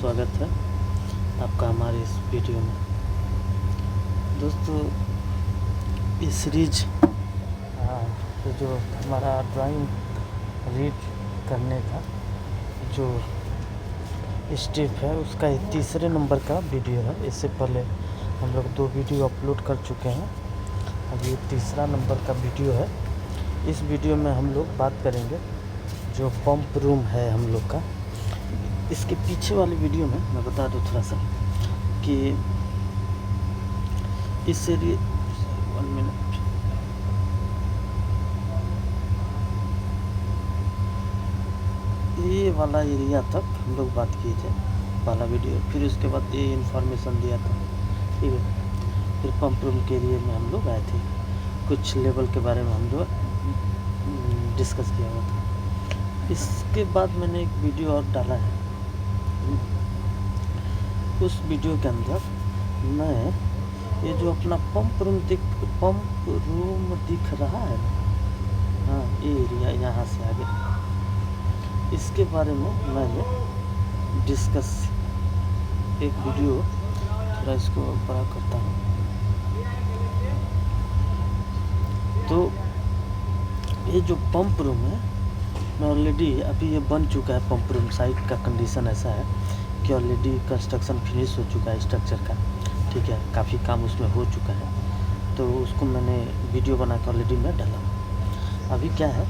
स्वागत है आपका हमारे इस वीडियो में। दोस्तों, ये सीरीज जो हमारा ड्राइंग रीड करने का जो स्टेप है उसका ये तीसरे नंबर का वीडियो है। इससे पहले हम लोग 2 वीडियो अपलोड कर चुके हैं। अब ये तीसरा नंबर का वीडियो है। इस वीडियो में हम लोग बात करेंगे जो पंप रूम है हम लोग का। इसके पीछे वाली वीडियो में मैं बता दूं थोड़ा सा कि इस एरिया 1 मिनट, ये वाला एरिया तक हम लोग बात किए थे पहला वीडियो। फिर उसके बाद ये इन्फॉर्मेशन दिया था, ठीक है। फिर पंप रूम के एरिया में हम लोग आए थे, कुछ लेवल के बारे में हम लोग डिस्कस किया हुआ था। इसके बाद मैंने एक वीडियो और डाला है। उस वीडियो के अंदर मैं ये जो अपना पंप रूम दिख रहा है ना, हाँ, ये एरिया यहाँ से आगे, इसके बारे में मैंने डिस्कस एक वीडियो, थोड़ा इसको बड़ा करता हूँ। तो ये जो पंप रूम है, मैं ऑलरेडी अभी ये बन चुका है। पंप रूम साइट का कंडीशन ऐसा है कि ऑलरेडी कंस्ट्रक्शन फिनिश हो चुका है स्ट्रक्चर का, ठीक है। काफ़ी काम उसमें हो चुका है, तो उसको मैंने वीडियो बना के ऑलरेडी मैं डाला हूँ। अभी क्या है,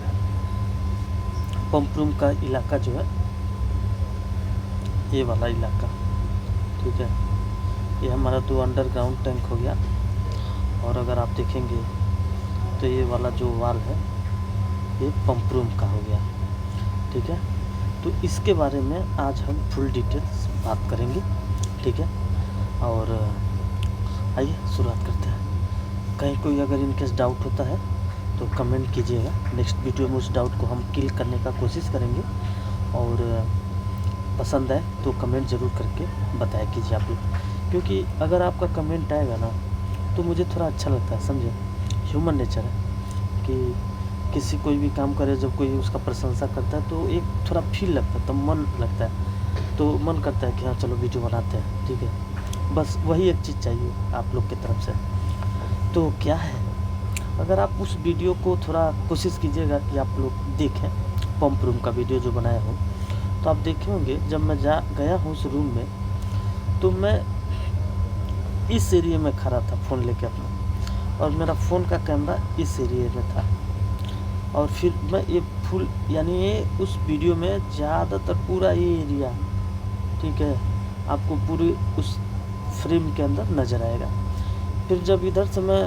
पंप रूम का इलाका जो है, ये वाला इलाका, ठीक है, ये हमारा 2 अंडरग्राउंड टैंक हो गया। और अगर आप देखेंगे तो ये वाला जो वाल है ये पंप रूम का हो गया, ठीक है। तो इसके बारे में आज हम फुल डिटेल्स बात करेंगे, ठीक है। और आइए शुरुआत करते हैं। कहीं कोई अगर इनकेस डाउट होता है तो कमेंट कीजिएगा। नेक्स्ट वीडियो में उस डाउट को हम क्लियर करने का कोशिश करेंगे। और पसंद आए तो कमेंट ज़रूर करके बताया कीजिए आप लोग, क्योंकि अगर आपका कमेंट आएगा ना तो मुझे थोड़ा अच्छा लगता है, समझे। ह्यूमन नेचर है कि किसी कोई भी काम करे, जब कोई उसका प्रशंसा करता है तो एक थोड़ा फील लगता है, तो मन लगता है, तो मन करता है कि हाँ चलो वीडियो बनाते हैं, ठीक है। बस वही एक चीज़ चाहिए आप लोग की तरफ से। तो क्या है, अगर आप उस वीडियो को थोड़ा कोशिश कीजिएगा कि आप लोग देखें, पंप रूम का वीडियो जो बनाया हूँ, तो आप देखे होंगे जब मैं गया हूँ उस रूम में, तो मैं इस एरिया में खड़ा था फ़ोन लेके अपना, और मेरा फ़ोन का कैमरा इस एरिया में था। और फिर मैं ये फुल, यानी ये उस वीडियो में ज़्यादातर पूरा ये एरिया, ठीक है, आपको पूरी उस फ्रेम के अंदर नज़र आएगा। फिर जब इधर से मैं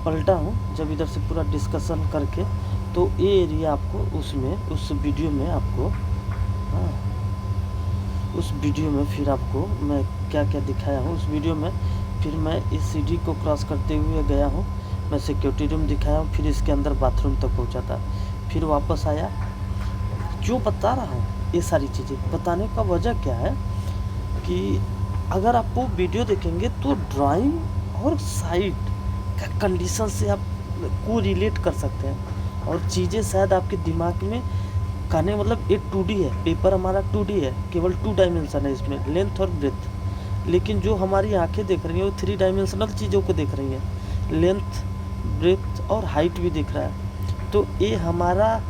पलटा हूँ, जब इधर से पूरा डिस्कशन करके, तो ये एरिया आपको उसमें उस वीडियो में आपको, हाँ, उस वीडियो में फिर आपको मैं क्या क्या दिखाया हूँ उस वीडियो में। फिर मैं इस सीढ़ी को क्रॉस करते हुए गया हूँ, मैं सिक्योरिटी रूम दिखाया हूँ, फिर इसके अंदर बाथरूम तक पहुँचा था, फिर वापस आया। जो बता रहा हूँ ये सारी चीज़ें बताने का वजह क्या है कि अगर आप वो वीडियो देखेंगे तो ड्राइंग और साइट का कंडीशन से आप को रिलेट कर सकते हैं, और चीज़ें शायद आपके दिमाग में कहने, मतलब ये 2D है, पेपर हमारा 2D है, केवल 2 डायमेंशन है इसमें, लेंथ और ब्रेथ। लेकिन जो हमारी आंखें देख रही हैं वो 3 डायमेंशनल चीज़ों को देख रही हैं, लेंथ, ब्रेथ और हाइट भी दिख रहा है। तो ये हमारा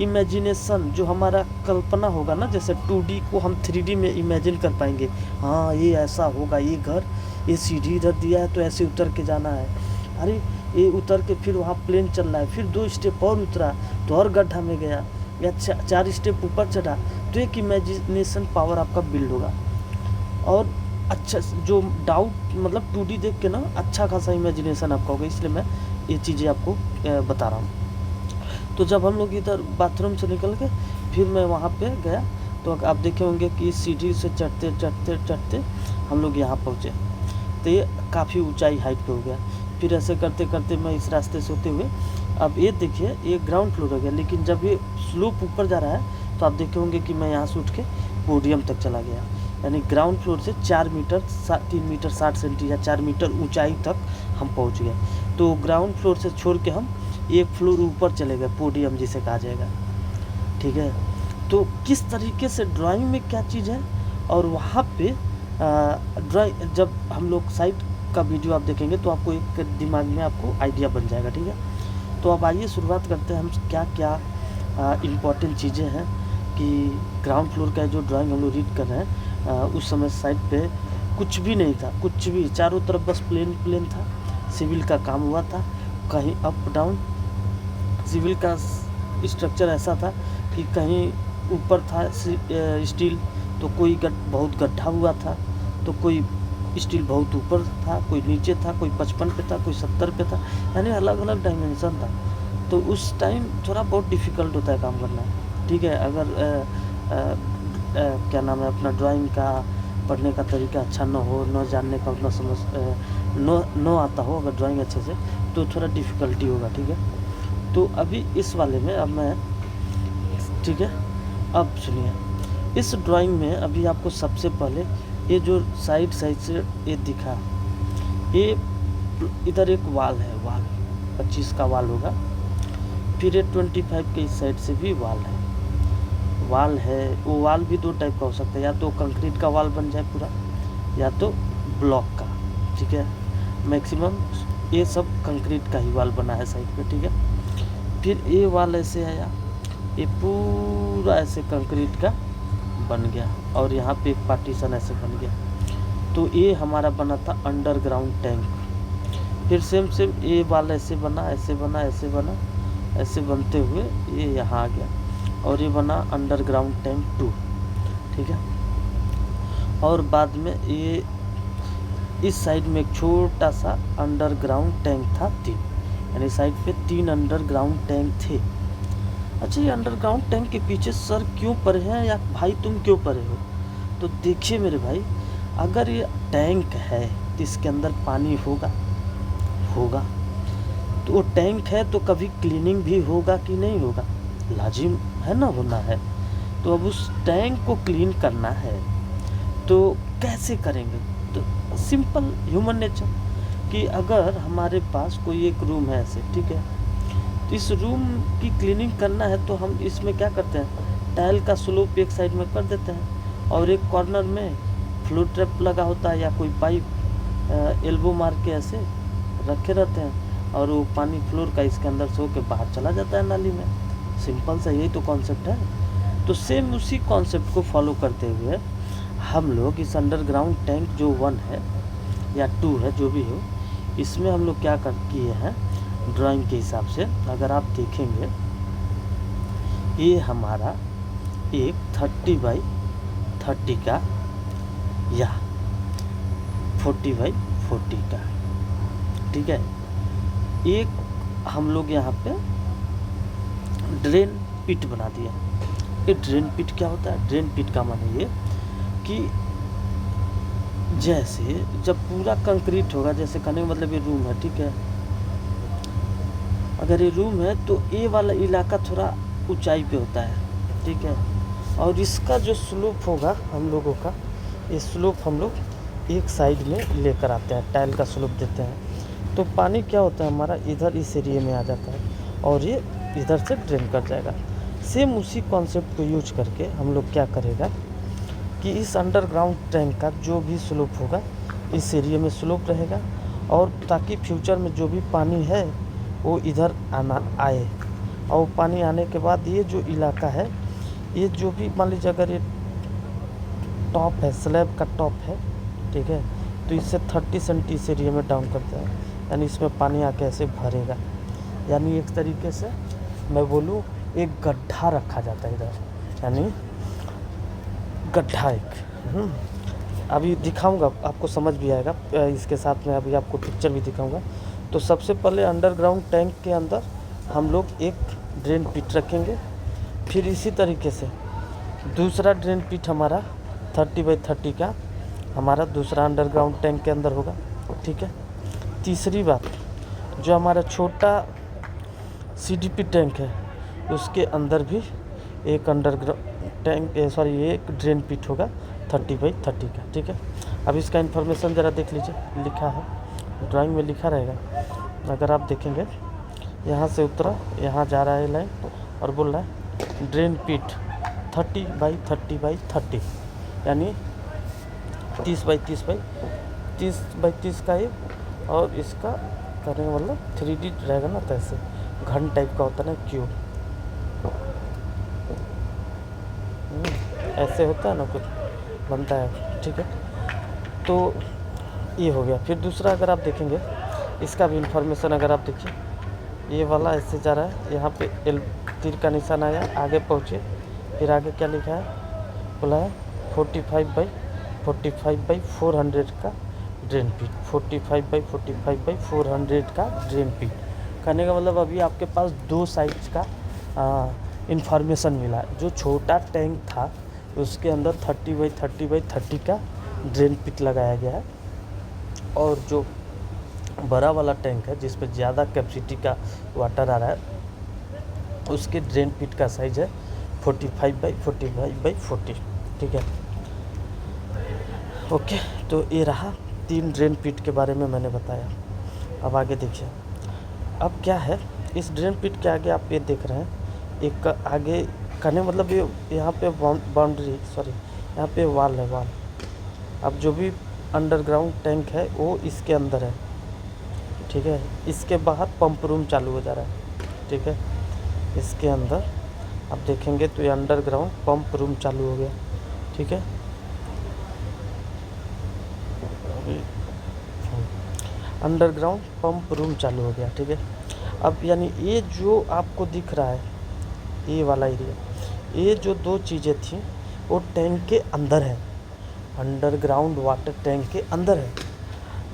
इमेजिनेशन, जो हमारा कल्पना होगा ना, जैसे 2D को हम 3D में इमेजिन कर पाएंगे। हाँ, ये ऐसा होगा, ये घर, ये सीढ़ी इधर दिया है तो ऐसे उतर के जाना है, अरे ये उतर के फिर वहाँ प्लेन चल रहा है, फिर 2 स्टेप और उतरा तो और गड्ढा में गया, या 4 स्टेप ऊपर चढ़ा, तो एक इमेजिनेशन पावर आपका बिल्ड होगा। और अच्छा, जो डाउट, मतलब 2D देख के ना अच्छा खासा इमेजिनेशन आपका होगा, इसलिए मैं ये चीज़ें आपको बता रहा हूँ। तो जब हम लोग इधर बाथरूम से निकल के फिर मैं वहाँ पे गया, तो आप देखे होंगे कि सीढ़ी से चढ़ते चढ़ते चढ़ते हम लोग यहाँ पहुँचे, तो ये काफ़ी ऊंचाई हाइट पे हो गया। फिर ऐसे करते करते मैं इस रास्ते से होते हुए, अब ये देखिए ये ग्राउंड फ्लोर हो गया, लेकिन जब ये स्लोप ऊपर जा रहा है तो आप देखे होंगे कि मैं यहाँ से उठ के पोडियम तक चला गया, यानी ग्राउंड फ्लोर से 4 मीटर 3 मीटर 60 सेंटी या 4 मीटर ऊंचाई तक हम पहुंच गए। तो ग्राउंड फ्लोर से छोड़ के हम 1 फ्लोर ऊपर चले गए, पोडियम जिसे कहा जाएगा, ठीक है। तो किस तरीके से ड्राइंग में क्या चीज़ है और वहाँ पे ड्राइंग जब हम लोग साइट का वीडियो आप देखेंगे तो आपको एक दिमाग में आपको आइडिया बन जाएगा, ठीक है। तो अब आइए शुरुआत करते हैं हम क्या क्या इम्पोर्टेंट चीज़ें हैं कि ग्राउंड फ्लोर का जो ड्राइंग हम लोग रीड कर रहे हैं उस समय साइट पे कुछ भी नहीं था, कुछ भी, चारों तरफ बस प्लेन था। सिविल का काम हुआ था, कहीं अप डाउन। सिविल का स्ट्रक्चर ऐसा था कि कहीं ऊपर था स्टील तो कोई बहुत गड्ढा हुआ था, तो कोई स्टील बहुत ऊपर था, कोई नीचे था, कोई 55 पे था, कोई 70 पे था, यानी अलग अलग डायमेंशन था। तो उस टाइम थोड़ा बहुत डिफ़िकल्ट होता है काम करना, ठीक है। अगर क्या नाम है अपना ड्राइंग का पढ़ने का तरीका अच्छा न हो, न जानने का उतना समझ न आता हो अगर ड्राइंग अच्छे से, तो थोड़ा डिफ़िकल्टी होगा, ठीक है। तो अभी इस वाले में अब मैं, ठीक है, अब सुनिए, इस ड्राइंग में अभी आपको सबसे पहले ये जो साइड से ये दिखा, ये इधर एक वाल है, वाल 25 का वाल होगा, फिर ये 25 के इस साइड से भी वाल है। वो वाल भी दो टाइप का हो सकता है, या तो कंक्रीट का वाल बन जाए पूरा, या तो ब्लॉक का, ठीक है। मैक्सिमम ये सब कंक्रीट का ही वाल बना है साइड पे, ठीक है। फिर ये वाल ऐसे आया, ये पूरा ऐसे कंक्रीट का बन गया, और यहाँ पे एक पार्टीशन ऐसे बन गया। तो ये हमारा बना था अंडरग्राउंड टैंक। फिर सेम ये वाल ऐसे बना, ऐसे बना, ऐसे बना, ऐसे बनते हुए ये यहाँ आ गया, और ये बना अंडरग्राउंड टैंक 2, ठीक है। और बाद में ये इस साइड में एक छोटा सा अंडरग्राउंड टैंक था 3, यानी साइड पे 3 अंडरग्राउंड टैंक थे। अच्छा, ये अंडरग्राउंड टैंक के पीछे सर क्यों पड़े हैं, या भाई तुम क्यों पड़े हो? तो देखिए मेरे भाई, अगर ये टैंक है तो इसके अंदर पानी होगा, तो वो टैंक है तो कभी क्लीनिंग भी होगा कि नहीं होगा, लाजिम है ना, होना है। तो अब उस टैंक को क्लीन करना है तो कैसे करेंगे? तो सिंपल ह्यूमन नेचर कि अगर हमारे पास कोई एक रूम है ऐसे, ठीक है, तो इस रूम की क्लीनिंग करना है तो हम इसमें क्या करते हैं, टाइल का स्लोप एक साइड में कर देते हैं, और एक कॉर्नर में फ्लो ट्रैप लगा होता है, या कोई पाइप एल्बो मार के ऐसे रखे रहते हैं, और वो पानी फ्लोर का इसके अंदर से होकर बाहर चला जाता है नाली में। सिंपल सा यही तो कॉन्सेप्ट है। तो सेम उसी कॉन्सेप्ट को फॉलो करते हुए हम लोग इस अंडरग्राउंड टैंक जो 1 है या 2 है, जो भी हो, इसमें हम लोग क्या किए हैं ड्राइंग के हिसाब से, अगर आप देखेंगे ये हमारा एक 30 बाई 30 का या 40 बाई 40 का, ठीक है। एक हम लोग यहाँ पे ड्रेन पिट बना दिया। ये ड्रेन पिट क्या होता है? ड्रेन पिट का माने ये कि जैसे जब पूरा कंक्रीट होगा, जैसे कहने का मतलब ये रूम है, ठीक है, अगर ये रूम है तो ये वाला इलाका थोड़ा ऊंचाई पे होता है, ठीक है, और इसका जो स्लोप होगा हम लोगों का, ये स्लोप हम लोग एक साइड में लेकर आते हैं, टाइल का स्लोप देते हैं, तो पानी क्या होता है हमारा इधर इस एरिया में आ जाता है, और ये इधर से ड्रेन कर जाएगा। सेम उसी कॉन्सेप्ट को यूज करके हम लोग क्या करेगा कि इस अंडरग्राउंड टैंक का जो भी स्लोप होगा इस एरिया में स्लोप रहेगा, और ताकि फ्यूचर में जो भी पानी है वो इधर आए, और पानी आने के बाद ये जो इलाका है, ये जो भी मान लीजिए अगर ये टॉप है, स्लैब का टॉप है, ठीक है, तो इससे 30 सेंटी इस एरिया में डाउन करता है, यानी इसमें पानी आके ऐसे भरेगा, यानी एक तरीके से मैं बोलूँ एक गड्ढा रखा जाता है इधर, यानी गड्ढा एक अभी दिखाऊंगा, आपको समझ भी आएगा। इसके साथ में अभी आपको पिक्चर भी दिखाऊंगा। तो सबसे पहले अंडरग्राउंड टैंक के अंदर हम लोग एक ड्रेन पिट रखेंगे, फिर इसी तरीके से दूसरा ड्रेन पिट हमारा 30 बाई 30 का हमारा दूसरा अंडरग्राउंड टैंक के अंदर होगा, ठीक है। तीसरी बात, जो हमारा छोटा CDP टैंक है उसके अंदर भी एक अंडरग्राउंड टैंक एक ड्रेन पिट होगा 30 बाई 30 का, ठीक है। अब इसका इन्फॉर्मेशन ज़रा देख लीजिए, लिखा है ड्राइंग में, लिखा रहेगा, अगर आप देखेंगे यहाँ से उतरा, यहाँ जा रहा है लाइन, और बोल रहा है ड्रेन पिट 30 बाई 30 बाई 30, यानी 30 का ये, और इसका करने का मतलब 3D रहेगा ना, तो ऐसे घन टाइप का होता है ना, क्यूब ऐसे होता है ना, कुछ बनता है, ठीक है। तो ये हो गया। फिर दूसरा अगर आप देखेंगे इसका भी इंफॉर्मेशन, अगर आप देखिए ये वाला ऐसे जा रहा है, यहाँ पे एल तीर का निशान आया, आगे पहुँचे, फिर आगे क्या लिखा है, बोला है 45/400 का ड्रेन पीट, 45/400 का ड्रेन पीट। कहने का मतलब अभी आपके पास 2 साइज का इंफॉर्मेशन मिला। जो छोटा टैंक था उसके अंदर 30/30/30 का ड्रेन पिट लगाया गया है, और जो बड़ा वाला टैंक है जिस पे ज़्यादा कैपेसिटी का वाटर आ रहा है, उसके ड्रेन पिट का साइज है 45/45/40, ठीक है। ओके, तो ये रहा 3 ड्रेन पिट के बारे में मैंने बताया। अब आगे देखिए, अब क्या है इस ड्रेन पिट के आगे आप ये देख रहे हैं, एक आगे कहने मतलब ये यहाँ पे बाउंड्री, सॉरी यहाँ पे वाल है, वाल। अब जो भी अंडरग्राउंड टैंक है वो इसके अंदर है, ठीक है। इसके बाहर पंप रूम चालू हो जा रहा है, ठीक है। इसके अंदर आप देखेंगे तो ये अंडरग्राउंड पंप रूम चालू हो गया, ठीक है। अंडरग्राउंड पंप रूम चालू हो गया, ठीक है। अब यानी ये जो आपको दिख रहा है, ये वाला एरिया, ये जो 2 चीज़ें थी वो टैंक के अंदर है, अंडरग्राउंड वाटर टैंक के अंदर है।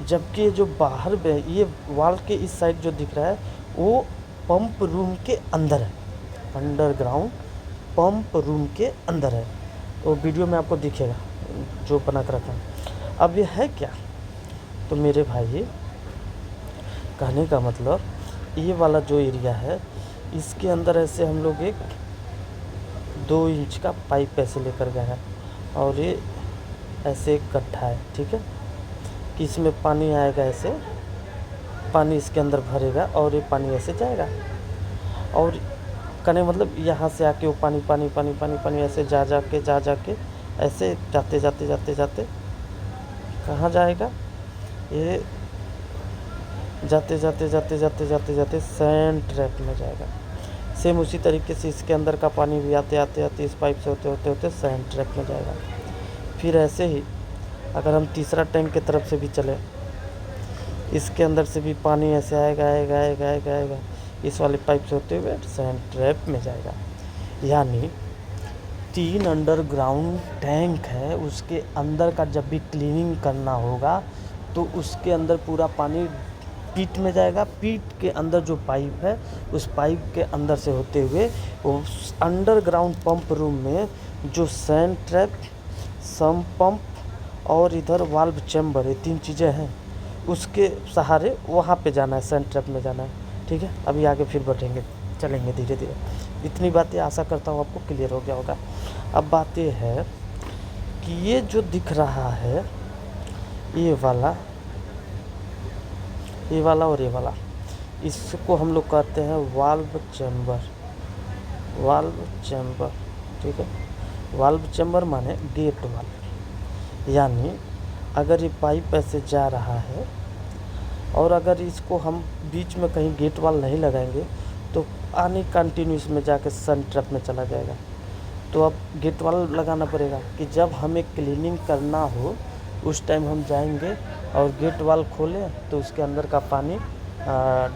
जबकि जो बाहर में ये वॉल के इस साइड जो दिख रहा है वो पंप रूम के अंदर है, अंडरग्राउंड पंप रूम के अंदर है। तो वीडियो में आपको दिखेगा जो बना कर रखा है। अब ये है क्या, तो मेरे भाई कहने का मतलब ये वाला जो एरिया है इसके अंदर ऐसे हम लोग एक 2 इंच का पाइप ऐसे लेकर गए हैं, और ये ऐसे एक गड्ढा है, ठीक है, कि इसमें पानी आएगा, ऐसे पानी इसके अंदर भरेगा और ये पानी ऐसे जाएगा, और कहने मतलब यहाँ से आके वो पानी पानी पानी पानी पानी ऐसे जा के ऐसे जाते कहाँ जाएगा, ये जाते सैंड ट्रैप में जाएगा। सेम उसी तरीके से इसके अंदर का पानी भी आते इस पाइप से होते सैंड ट्रैप में जाएगा। फिर ऐसे ही अगर हम तीसरा टैंक की तरफ से भी चले, इसके अंदर से भी पानी ऐसे आएगा, इस वाले पाइप से होते हुए सैंड ट्रैप में जाएगा। यानी 3 अंडरग्राउंड टैंक है, उसके अंदर का जब भी क्लीनिंग करना होगा तो उसके अंदर पूरा पानी पीट में जाएगा। पीट के अंदर जो पाइप है उस पाइप के अंदर से होते हुए वो अंडरग्राउंड पंप रूम में जो सैंड ट्रैप, सम पंप और इधर वाल्व चैम्बर, ये 3 चीज़ें हैं, उसके सहारे वहाँ पे जाना है, सैंड ट्रैप में जाना है, ठीक है। अभी आगे फिर बढ़ेंगे, चलेंगे धीरे धीरे। इतनी बातें आशा करता हूँ आपको क्लियर हो गया होगा। अब बात ये है कि ये जो दिख रहा है ये वाला और ये वाला, इसको हम लोग कहते हैं वाल्व चैम्बर, ठीक है। वाल्व चैम्बर माने गेट वाल्व। यानी अगर ये पाइप ऐसे जा रहा है और अगर इसको हम बीच में कहीं गेट वाल नहीं लगाएंगे तो पानी कंटिन्यूस में जाके सन ट्रैप में चला जाएगा। तो अब गेट वाल लगाना पड़ेगा कि जब हमें क्लीनिंग करना हो उस टाइम हम जाएंगे और गेट वाल खोलें तो उसके अंदर का पानी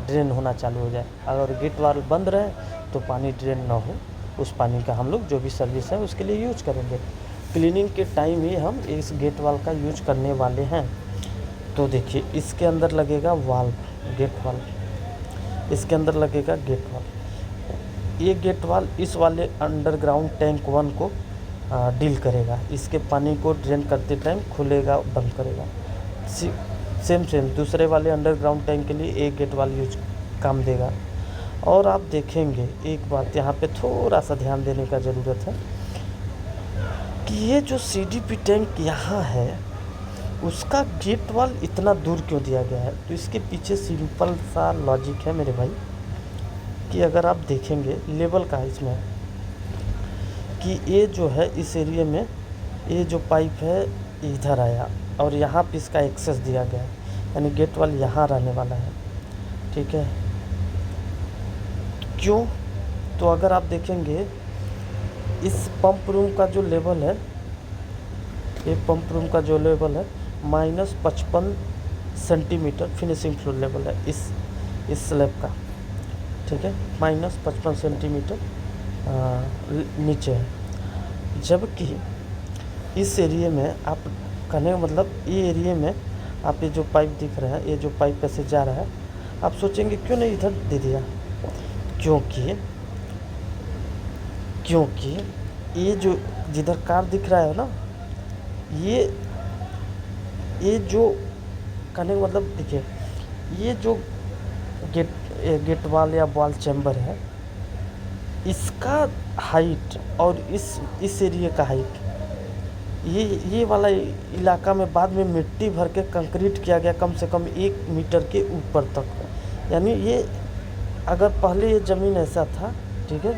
ड्रेन होना चालू हो जाए। अगर गेट वाल बंद रहे तो पानी ड्रेन ना हो, उस पानी का हम लोग जो भी सर्विस है उसके लिए यूज करेंगे। क्लीनिंग के टाइम ही हम इस गेट वाल का यूज करने वाले हैं। तो देखिए इसके अंदर लगेगा वाल्व, गेट वाल्व, इसके अंदर लगेगा गेट वाल्व। ये गेट वाल्व इस वाले अंडरग्राउंड टैंक 1 को डील करेगा, इसके पानी को ड्रेन करते टाइम खुलेगा बंद करेगा। सेम दूसरे वाले अंडरग्राउंड टैंक के लिए एक गेट वाल्व यूज काम देगा। और आप देखेंगे एक बात यहाँ पे थोड़ा सा ध्यान देने का ज़रूरत है कि ये जो CDP टैंक यहाँ है उसका गेट वाल्व इतना दूर क्यों दिया गया है। तो इसके पीछे सिंपल सा लॉजिक है मेरे भाई, कि अगर आप देखेंगे लेवल का इसमें कि ये जो है इस एरिया में ये जो पाइप है इधर आया और यहाँ पे इसका एक्सेस दिया गया है, यानी गेट वाल यहाँ रहने वाला है, ठीक है। क्यों? तो अगर आप देखेंगे इस पंप रूम का जो लेवल है, ये पंप रूम का जो लेवल है -55 सेंटीमीटर फिनिशिंग फ्लोर लेवल है इस स्लैब का, ठीक है। -55 सेंटीमीटर नीचे है। जबकि इस एरिया में आप कहने का मतलब ये एरिया में आप ये जो पाइप दिख रहा है, ये जो पाइप ऐसे जा रहा है, आप सोचेंगे क्यों नहीं इधर दे दिया। क्योंकि ये जो जिधर कार दिख रहा है ना, ये जो कहने का मतलब देखिए, ये जो गेट वाल या वॉल चैम्बर है, इसका हाइट और इस एरिया का हाइट, ये वाला इलाका में बाद में मिट्टी भर के कंक्रीट किया गया कम से कम 1 मीटर के ऊपर तक। यानी ये अगर पहले ये ज़मीन ऐसा था, ठीक है,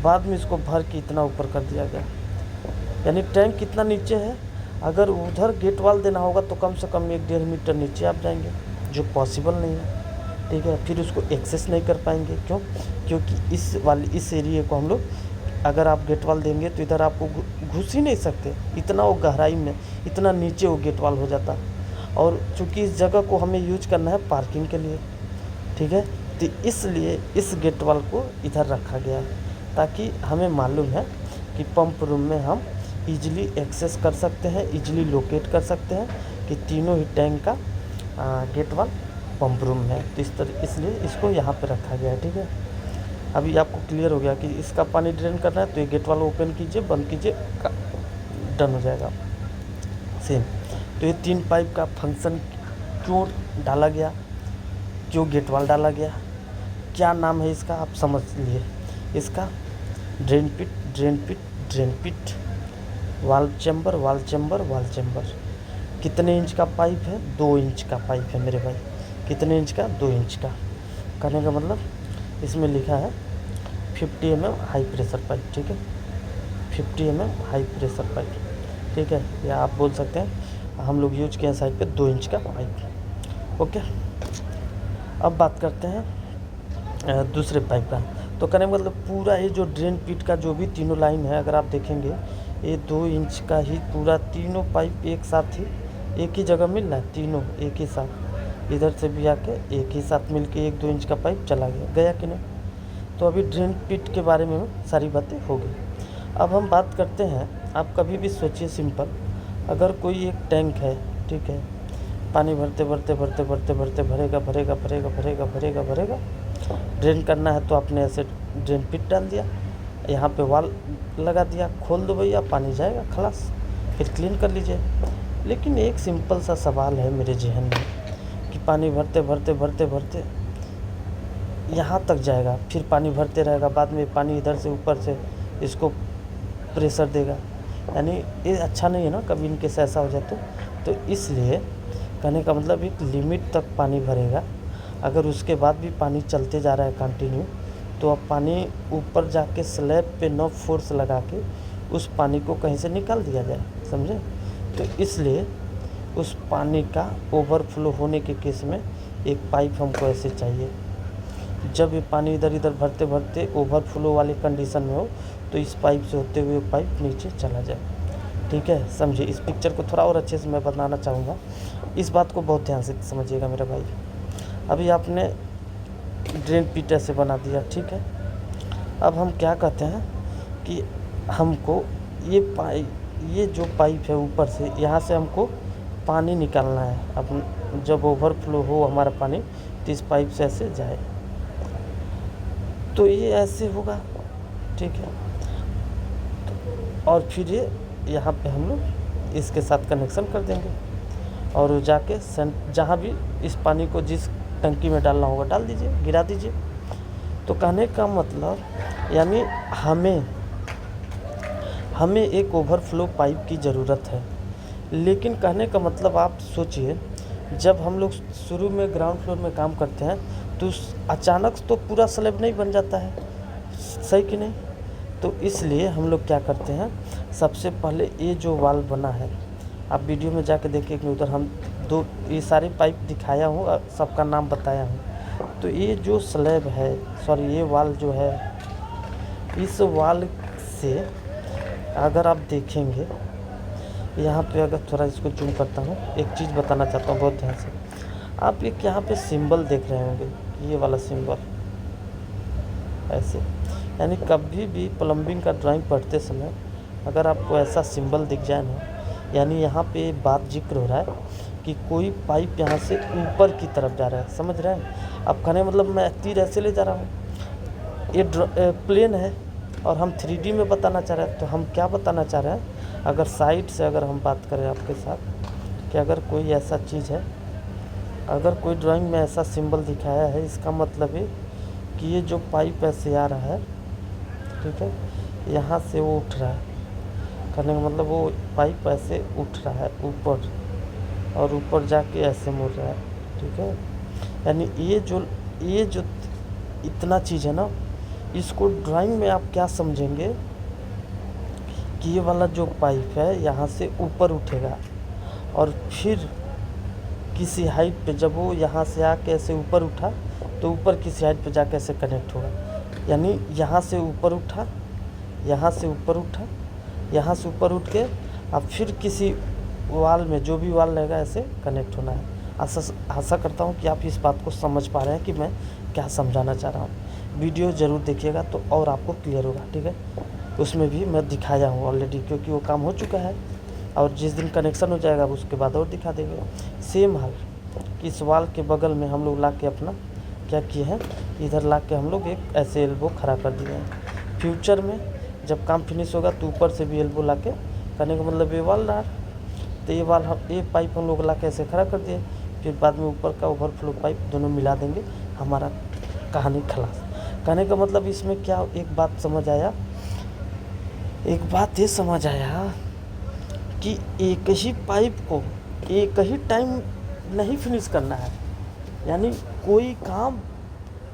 बाद में इसको भर के इतना ऊपर कर दिया गया। यानी टैंक कितना नीचे है, अगर उधर गेट वाल देना होगा तो कम से कम 1-1.5 मीटर नीचे आप जाएंगे, जो पॉसिबल नहीं है, ठीक है। फिर उसको एक्सेस नहीं कर पाएंगे। क्यों? क्योंकि इस एरिए को हम लोग, अगर आप गेट वाल देंगे तो इधर आपको घुस ही नहीं सकते, इतना वो गहराई में, इतना नीचे वो गेट वाल हो जाता। और चूँकि इस जगह को हमें यूज करना है पार्किंग के लिए, ठीक है, तो इसलिए इस गेट वाल को इधर रखा गया है, ताकि हमें मालूम है कि पंप रूम में हम ईजिली एक्सेस कर सकते हैं, ईजिली लोकेट कर सकते हैं कि तीनों ही टैंक का गेट वाल पंप रूम है। तो इसलिए इसको यहाँ पे रखा गया है, ठीक है। अभी आपको क्लियर हो गया कि इसका पानी ड्रेन करना है तो ये गेट वाल ओपन कीजिए, बंद कीजिए, डन हो जाएगा सेम। तो ये 3 पाइप का फंक्शन क्यों डाला गया, क्यों गेट वाल डाला गया, क्या नाम है इसका, आप समझ लिए। इसका ड्रेन पिट, वाल्व चैम्बर, कितने इंच का पाइप है? 2 इंच का पाइप है मेरे भाई। कितने इंच का? 2 इंच का। कहने का मतलब इसमें लिखा है 50 mm हाई प्रेशर पाइप, ठीक है, 50 mm हाई प्रेशर पाइप, ठीक है। या आप बोल सकते हैं हम लोग यूज किए हैं साइड पे 2 इंच का पाइप, ओके। अब बात करते हैं दूसरे पाइप का। तो कहने का मतलब पूरा ये जो ड्रेन पिट का जो भी तीनों लाइन है, अगर आप देखेंगे ये 2 इंच का ही पूरा तीनों पाइप एक साथ ही एक ही जगह मिल रहा है, तीनों एक ही साथ, इधर से भी आके एक ही साथ मिलके 1-2 इंच का पाइप चला गया कि नहीं। तो अभी ड्रेन पिट के बारे में सारी बातें हो गई। अब हम बात करते हैं, आप कभी भी सोचिए सिंपल, अगर कोई एक टैंक है, ठीक है, पानी भरते भरेगा, ड्रेन करना है तो आपने ऐसे ड्रेन पिट डाल दिया, यहाँ पे वाल लगा दिया, खोल दो भैया, पानी जाएगा खलास, फिर क्लीन कर लीजिए। लेकिन एक सिंपल सा सवाल है मेरे जहन में कि पानी भरते यहाँ तक जाएगा, फिर पानी भरते रहेगा, बाद में पानी इधर से ऊपर से इसको प्रेशर देगा, यानी ये अच्छा नहीं है ना, कभी इनके से ऐसा हो जाए तो इसलिए कहने का मतलब एक लिमिट तक पानी भरेगा। अगर उसके बाद भी पानी चलते जा रहा है कंटिन्यू, तो अब पानी ऊपर जाके स्लैब पे न फोर्स लगा के उस पानी को कहीं से निकाल दिया जाए, समझे। तो इसलिए उस पानी का ओवरफ्लो होने के केस में एक पाइप हमको ऐसे चाहिए, जब ये पानी इधर भरते ओवरफ्लो वाली कंडीशन में हो तो इस पाइप से होते हुए पाइप नीचे चला जाए, ठीक है, समझे। इस पिक्चर को थोड़ा और अच्छे से मैं बताना चाहूँगा, इस बात को बहुत ध्यान से समझिएगा मेरा भाई। अभी आपने ड्रेन पिट ऐसे बना दिया, ठीक है। अब हम क्या कहते हैं कि हमको ये जो पाइप है ऊपर से, यहाँ से हमको पानी निकालना है। अब जब ओवरफ्लो हो हमारा पानी तो इस पाइप से ऐसे जाए, तो ये ऐसे होगा, ठीक है। और फिर ये यहाँ पे हम लोग इसके साथ कनेक्शन कर देंगे और जाके जहाँ भी इस पानी को जिस टंकी में डालना होगा डाल दीजिए, गिरा दीजिए। तो कहने का मतलब यानी हमें एक ओवरफ्लो पाइप की ज़रूरत है। लेकिन कहने का मतलब आप सोचिए, जब हम लोग शुरू में ग्राउंड फ्लोर में काम करते हैं तो अचानक तो पूरा स्लैब नहीं बन जाता है, सही कि नहीं। तो इसलिए हम लोग क्या करते हैं, सबसे पहले ये जो वाल बना है, आप वीडियो में जाके देखिए, उधर हम दो ये सारे पाइप दिखाया हूँ और सबका नाम बताया हूँ। तो ये जो स्लैब है, सॉरी ये वाल जो है, इस वाल से अगर आप देखेंगे यहाँ पे, अगर थोड़ा इसको जूम करता हूँ, एक चीज़ बताना चाहता हूँ बहुत ध्यान से। आप एक यहाँ पे सिंबल देख रहे होंगे, ये वाला सिंबल ऐसे, यानी कभी भी प्लम्बिंग का ड्राइंग पढ़ते समय अगर आपको ऐसा सिंबल दिख जाए ना, यानी यहाँ पे बात जिक्र हो रहा है कि कोई पाइप यहाँ से ऊपर की तरफ जा रहा है, समझ रहे हैं आप? कहने मतलब मैं तीर ऐसे ले जा रहा हूँ, ये प्लेन है और हम 3D में बताना चाह रहे हैं। तो हम क्या बताना चाह रहे हैं, अगर साइड से अगर हम बात करें आपके साथ कि अगर कोई ऐसा चीज़ है, अगर कोई ड्राइंग में ऐसा सिंबल दिखाया है, इसका मतलब है कि ये जो पाइप ऐसे आ रहा है, ठीक है, यहाँ से वो उठ रहा है, करने का मतलब वो पाइप ऐसे उठ रहा है ऊपर और ऊपर जाके ऐसे मुड़ रहा है, ठीक है। यानी ये जो इतना चीज़ है ना, इसको ड्राइंग में आप क्या समझेंगे कि ये वाला जो पाइप है यहाँ से ऊपर उठेगा और फिर किसी हाइट पे, जब वो यहाँ से आके ऐसे ऊपर उठा तो ऊपर किसी हाइट पे जाके ऐसे कनेक्ट होगा। यानी यहाँ से ऊपर उठा, यहाँ से ऊपर उठा, यहाँ से ऊपर उठ के अब फिर किसी वाल में, जो भी वाल रहेगा, ऐसे कनेक्ट होना है। आशा करता हूँ कि आप इस बात को समझ पा रहे हैं कि मैं क्या समझाना चाह रहा हूँ। वीडियो ज़रूर देखिएगा तो और आपको क्लियर होगा, ठीक है। उसमें भी मैं दिखाया हूँ ऑलरेडी, क्योंकि वो काम हो चुका है और जिस दिन कनेक्शन हो जाएगा उसके बाद और दिखा देंगे। सेम हाल इस वाल के बगल में हम लोग ला के अपना क्या किए हैं, इधर ला के हम लोग एक ऐसे एल्बो खड़ा कर दिए हैं। फ्यूचर में जब काम फिनिश होगा तो ऊपर से भी एल्बो ला के करने का मतलब ये वाल रहा, तो ये वाल हम ये पाइप हम लोग ला के ऐसे खड़ा कर दिए, फिर बाद में ऊपर का ओवरफ्लो पाइप दोनों मिला देंगे, हमारा कहानी खलास। कहने का मतलब इसमें क्या एक बात समझ आया, एक बात ये समझ आया कि एक ही पाइप को एक ही टाइम नहीं फिनिश करना है। यानी कोई काम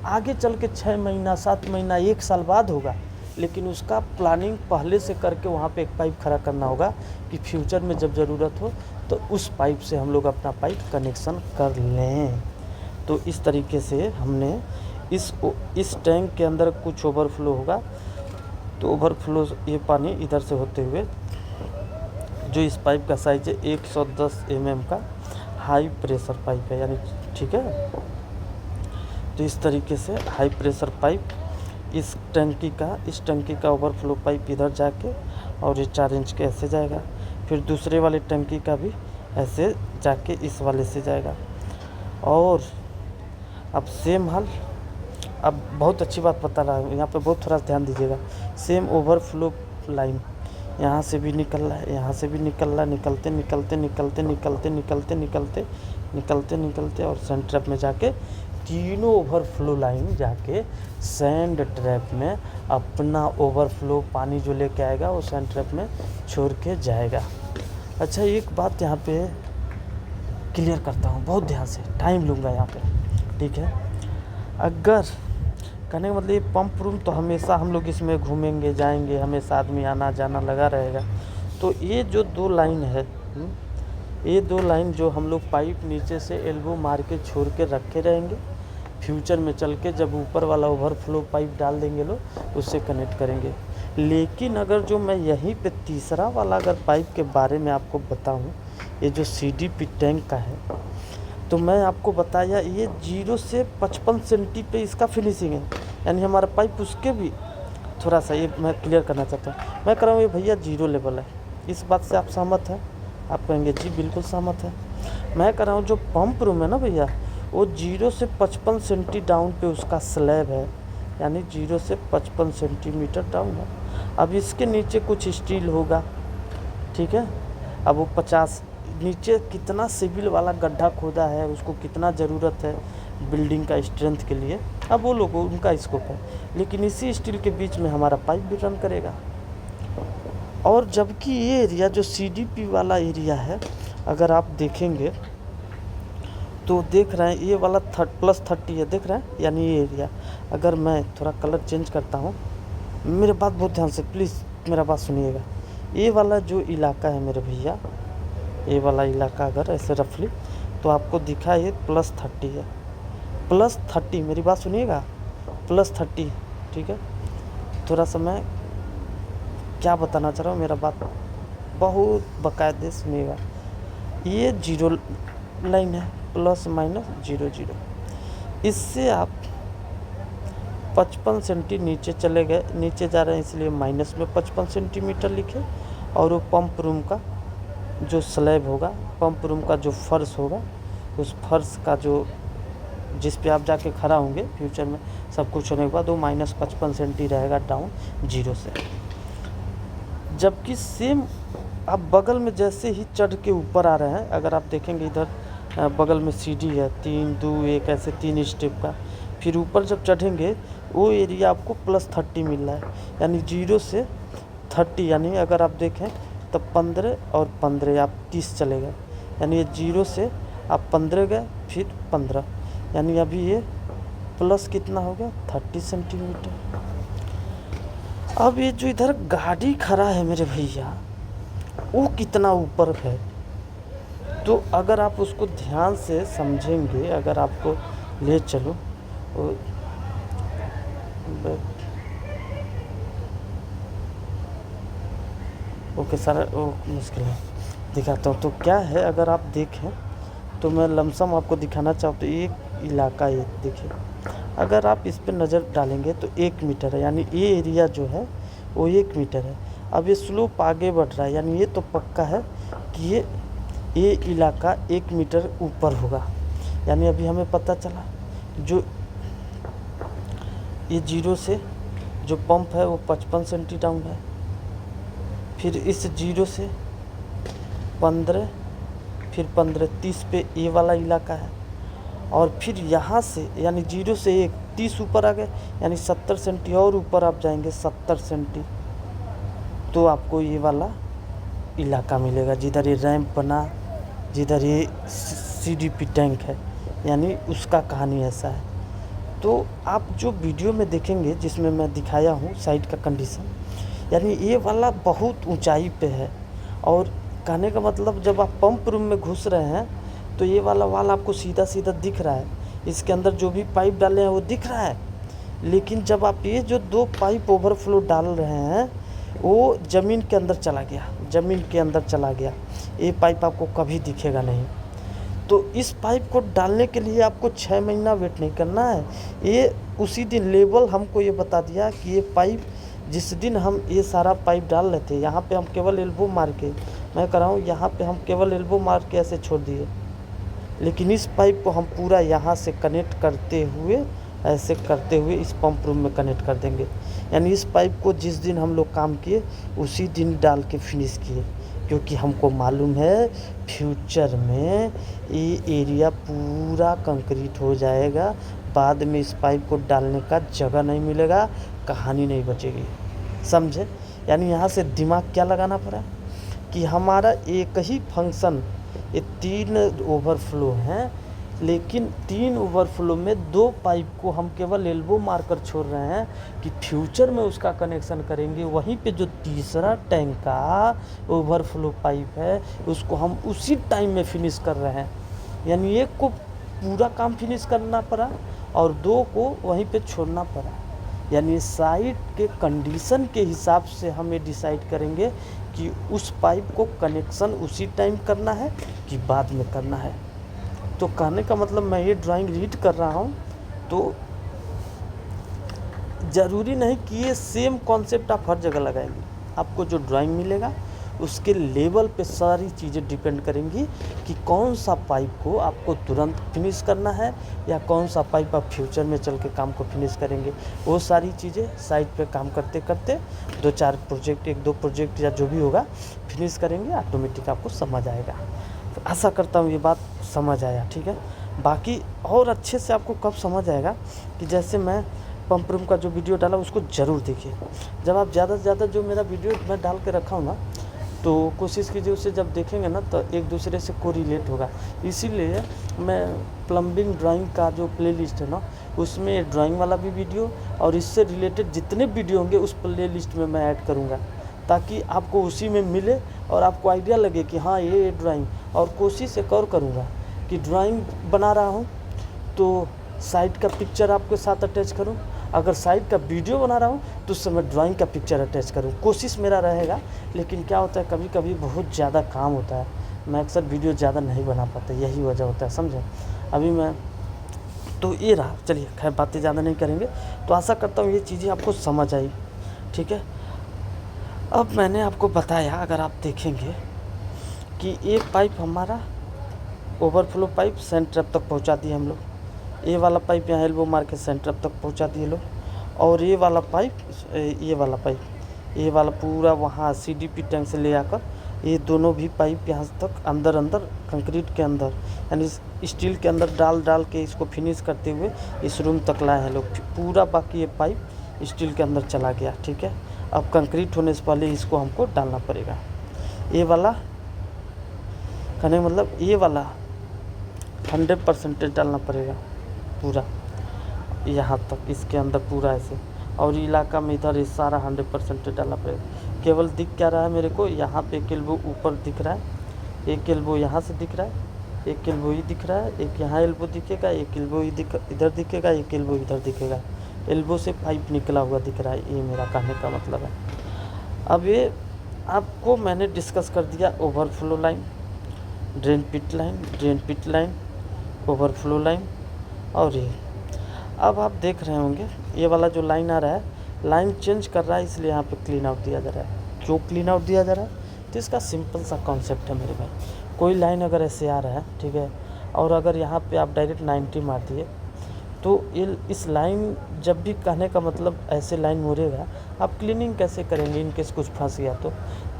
आगे चल के 6 महीना 7 महीना 1 साल बाद होगा, लेकिन उसका प्लानिंग पहले से करके वहाँ पे एक पाइप खड़ा करना होगा कि फ्यूचर में जब ज़रूरत हो तो उस पाइप से हम लोग अपना पाइप कनेक्शन कर लें। तो इस तरीके से हमने इस टैंक के अंदर कुछ ओवरफ्लो होगा, तो ओवरफ्लो ये पानी इधर से होते हुए, जो इस पाइप का साइज है 110 mm का हाई प्रेशर पाइप है, यानी ठीक है। तो इस तरीके से हाई प्रेशर पाइप इस टंकी का ओवरफ्लो पाइप इधर जाके और ये 4 इंच के ऐसे जाएगा, फिर दूसरे वाले टंकी का भी ऐसे जाके इस वाले से जाएगा। और अब सेम हाल, अब बहुत अच्छी बात बता रहा हूँ, यहाँ पे बहुत थोड़ा ध्यान दीजिएगा। सेम ओवरफ्लो लाइन यहाँ से भी निकल रहा है, यहाँ से भी निकल रहा है, निकलते और सैंड ट्रैप में जाके तीनों ओवरफ्लो लाइन जाके सैंड ट्रैप में अपना ओवरफ्लो पानी जो लेके आएगा वो सैंड ट्रैप में छोड़ के जाएगा। अच्छा, एक बात यहाँ पे क्लियर करता हूँ, बहुत ध्यान से, टाइम लूँगा यहाँ पे, ठीक है। अगर कहने का मतलब ये पंप रूम तो हमेशा हम लोग इसमें घूमेंगे जाएंगे, हमेशा आदमी आना जाना लगा रहेगा। तो ये जो 2 लाइन है, ये 2 लाइन जो हम लोग पाइप नीचे से एल्बो मार के छोड़ के रखे रहेंगे, फ्यूचर में चल के जब ऊपर वाला ओवरफ्लो पाइप डाल देंगे लोग, उससे कनेक्ट करेंगे। लेकिन अगर जो मैं यहीं पे तीसरा वाला अगर पाइप के बारे में आपको बताऊं, ये जो CDP टैंक का है, तो मैं आपको बताया ये 0 से 55 सेंटी पे इसका फिनिशिंग है। यानी हमारा पाइप उसके भी थोड़ा सा, ये मैं क्लियर करना चाहता हूँ, मैं कह रहा हूँ ये भैया 0 लेवल है। इस बात से आप सहमत हैं? आप कहेंगे जी बिल्कुल सहमत है। मैं कह रहा हूँ जो पंप रूम है ना भैया, वो 0 से 55 सेंटी डाउन पे उसका स्लैब है, यानी 0 से 55 सेंटीमीटर डाउन है। अब इसके नीचे कुछ स्टील होगा, ठीक है। अब वो 50 नीचे कितना सिविल वाला गड्ढा खोदा है, उसको कितना ज़रूरत है बिल्डिंग का स्ट्रेंथ के लिए, अब वो लोगों उनका स्कोप है। लेकिन इसी स्टील के बीच में हमारा पाइप भी रन करेगा। और जबकि ये एरिया जो CDP वाला एरिया है, अगर आप देखेंगे तो देख रहे हैं ये वाला +30 है, देख रहे हैं। यानी ये एरिया, अगर मैं थोड़ा कलर चेंज करता हूँ, मेरे बात बहुत ध्यान से प्लीज़ मेरा बात सुनिएगा। ये वाला जो इलाका है मेरे भैया, ये वाला इलाका अगर ऐसे रफली, तो आपको दिखा ये +30 है, +30, मेरी बात सुनिएगा, +30, ठीक है। थोड़ा सा मैं क्या बताना चाह रहा हूँ, मेरा बात बहुत बाकायदे सुनिएगा। ये 0 लाइन है, ±00, इससे आप 55 सेंटी नीचे चले गए, नीचे जा रहे हैं इसलिए माइनस में 55 सेंटीमीटर लिखे। और वो पंप रूम का जो स्लैब होगा, पंप रूम का जो फर्श होगा, उस फर्श का जो जिस पे आप जाके खड़ा होंगे फ्यूचर में सब कुछ होने के बाद, वो -55 सेंटी रहेगा डाउन 0 से। जबकि सेम आप बगल में जैसे ही चढ़ के ऊपर आ रहे हैं, अगर आप देखेंगे इधर बगल में सीढ़ी है 3 2 1 ऐसे 3 स्टेप का, फिर ऊपर जब चढ़ेंगे वो एरिया आपको +30 मिल रहा है, यानी 0 से 30, यानी अगर आप देखें तब 15 और 15 आप 30 चले गए, यानी ये 0 से आप 15 गए फिर 15, यानी अभी ये प्लस कितना हो गया 30 सेंटीमीटर। अब ये जो इधर गाड़ी खड़ा है मेरे भैया, वो कितना ऊपर है, तो अगर आप उसको ध्यान से समझेंगे, अगर आपको ले चलो ओके सर, वो मुश्किल है, दिखाता हूँ। तो क्या है, अगर आप देखें तो मैं लमसम आपको दिखाना चाहूँ तो एक इलाका ये देखिए, अगर आप इस पर नज़र डालेंगे तो 1 मीटर है, यानी ये एरिया जो है वो 1 मीटर है। अब ये स्लोप आगे बढ़ रहा है, यानी ये तो पक्का है कि ये इलाका 1 मीटर ऊपर होगा। यानी अभी हमें पता चला जो ये 0 से जो पंप है वो 55 सेंटी डाउन है, फिर इस 0 से 15, फिर 15 30 पे ये वाला इलाका है, और फिर यहाँ से यानी 0 से 1 30 ऊपर आ गए, यानी 70 सेंटी और ऊपर आप जाएंगे 70 सेंटी, तो आपको ये वाला इलाका मिलेगा जिधर ये रैंप बना, जिधर ये CDP टैंक है, यानी उसका कहानी ऐसा है। तो आप जो वीडियो में देखेंगे जिसमें मैं दिखाया हूँ साइड का कंडीशन, यानी ये वाला बहुत ऊंचाई पे है, और कहने का मतलब जब आप पंप रूम में घुस रहे हैं तो ये वाला वाल आपको सीधा सीधा दिख रहा है, इसके अंदर जो भी पाइप डाले हैं वो दिख रहा है। लेकिन जब आप ये जो 2 पाइप ओवरफ्लो डाल रहे हैं वो ज़मीन के अंदर चला गया, ज़मीन के अंदर चला गया, ये पाइप आपको कभी दिखेगा नहीं। तो इस पाइप को डालने के लिए आपको 6 महीना वेट नहीं करना है, ये उसी दिन लेवल हमको ये बता दिया कि ये पाइप जिस दिन हम ये सारा पाइप डाल रहे थे, यहाँ पे हम केवल एल्बो मार के, मैं कह रहा हूँ यहाँ पे हम केवल एल्बो मार के ऐसे छोड़ दिए, लेकिन इस पाइप को हम पूरा यहाँ से कनेक्ट करते हुए, ऐसे करते हुए इस पंप रूम में कनेक्ट कर देंगे। यानी इस पाइप को जिस दिन हम लोग काम किए उसी दिन डाल के फिनिश किए, क्योंकि हमको मालूम है फ्यूचर में ये एरिया पूरा कंक्रीट हो जाएगा, बाद में इस पाइप को डालने का जगह नहीं मिलेगा, कहानी नहीं बचेगी, समझे। यानी यहाँ से दिमाग क्या लगाना पड़ा कि हमारा एक ही फंक्शन, ये 3 ओवरफ्लो हैं, लेकिन 3 ओवरफ्लो में 2 पाइप को हम केवल एल्बो मारकर छोड़ रहे हैं कि फ्यूचर में उसका कनेक्शन करेंगे। वहीं पे जो तीसरा टैंक का ओवरफ्लो पाइप है उसको हम उसी टाइम में फिनिश कर रहे हैं, यानी एक को पूरा काम फिनिश करना पड़ा और 2 को वहीं पे छोड़ना पड़ा। यानी साइट के कंडीशन के हिसाब से हम ये डिसाइड करेंगे कि उस पाइप को कनेक्शन उसी टाइम करना है कि बाद में करना है। तो कहने का मतलब मैं ये ड्राइंग रीड कर रहा हूँ, तो ज़रूरी नहीं कि ये सेम कॉन्सेप्ट आप हर जगह लगाएंगे। आपको जो ड्राइंग मिलेगा उसके लेवल पे सारी चीज़ें डिपेंड करेंगी कि कौन सा पाइप को आपको तुरंत फिनिश करना है या कौन सा पाइप आप फ्यूचर में चल के काम को फिनिश करेंगे। वो सारी चीज़ें साइट पे काम करते करते 2-4 प्रोजेक्ट, 1-2 प्रोजेक्ट या जो भी होगा फिनिश करेंगे, ऑटोमेटिक आपको समझ आएगा। तो आशा करता हूँ ये बात समझ आया, ठीक है। बाकी और अच्छे से आपको कब समझ आएगा कि जैसे मैं पंप रूम का जो वीडियो डाला उसको ज़रूर देखिए। जब आप ज़्यादा से ज़्यादा जो मेरा वीडियो मैं डाल के रखा हूँ ना, तो कोशिश कीजिए उसे जब देखेंगे ना तो एक दूसरे से कोरिलेट होगा। इसीलिए मैं प्लम्बिंग ड्राइंग का जो प्लेलिस्ट है ना, उसमें ड्राइंग वाला भी वीडियो और इससे रिलेटेड जितने वीडियो होंगे उस प्लेलिस्ट में मैं ऐड करूँगा, ताकि आपको उसी में मिले और आपको आइडिया लगे कि हाँ ये ड्राइंग। और कोशिश एक और करूँगा कि ड्राइंग बना रहा हूँ तो साइड का पिक्चर आपके साथ अटैच करूँ, अगर साइड का वीडियो बना रहा हूँ तो उस समय ड्राइंग का पिक्चर अटैच करूँ। कोशिश मेरा रहेगा, लेकिन क्या होता है कभी कभी बहुत ज़्यादा काम होता है, मैं अक्सर वीडियो ज़्यादा नहीं बना पाता, यही वजह होता है, समझे। अभी मैं तो ये रहा, चलिए खैर बातें ज़्यादा नहीं करेंगे। तो आशा करता हूँ ये चीज़ें आपको समझ आई, ठीक है। अब मैंने आपको बताया, अगर आप देखेंगे कि ये पाइप हमारा ओवरफ्लो पाइप सेंटर तक पहुंचा दिए हम लोग, ये वाला पाइप यहाँ एल्बो मार के सेंटर तक पहुंचा दिए लोग, और ये वाला पाइप ये वाला पूरा वहाँ CDP टैंक से ले आकर ये दोनों भी पाइप यहाँ तक अंदर कंक्रीट के अंदर यानी स्टील के अंदर डाल के इसको फिनिश करते हुए इस रूम तक लाए हैं लोग पूरा। बाकी ये पाइप स्टील के अंदर चला गया, ठीक है। अब कंक्रीट होने से पहले इसको हमको डालना पड़ेगा। ये वाला कहने मतलब ये वाला 100% डालना पड़ेगा पूरा यहाँ तक, इसके अंदर पूरा ऐसे, और इलाका में इधर ये सारा 100% डालना पड़ेगा। केवल दिख क्या रहा है मेरे को, यहाँ पे एक एल्बो ऊपर दिख रहा है, एक एल्बो यहाँ से दिख रहा है, एक एल्बो ही दिख रहा है, एक यहाँ एल्बो दिखेगा, एक एल्बो इधर दिखेगा, एक एल्बो इधर दिखेगा। एल्बो से पाइप निकला हुआ दिख रहा है, ये मेरा कहने का मतलब है। अब ये आपको मैंने डिस्कस कर दिया ओवरफ्लो लाइन, ड्रेन पिट लाइन, ओवरफ्लो लाइन, और ये अब आप देख रहे होंगे ये वाला जो लाइन आ रहा है, लाइन चेंज कर रहा है, इसलिए यहाँ पे क्लीन आउट दिया जा रहा है। क्यों क्लीन आउट दिया जा रहा है, तो इसका सिंपल सा कॉन्सेप्ट है मेरे भाई। कोई लाइन अगर ऐसे आ रहा है, ठीक है, और अगर यहाँ पे आप डायरेक्ट 90 मार दिए तो इस लाइन जब भी, कहने का मतलब ऐसे लाइन मोड़ेगा, आप क्लीनिंग कैसे करेंगे इनकेस कुछ फंस गया तो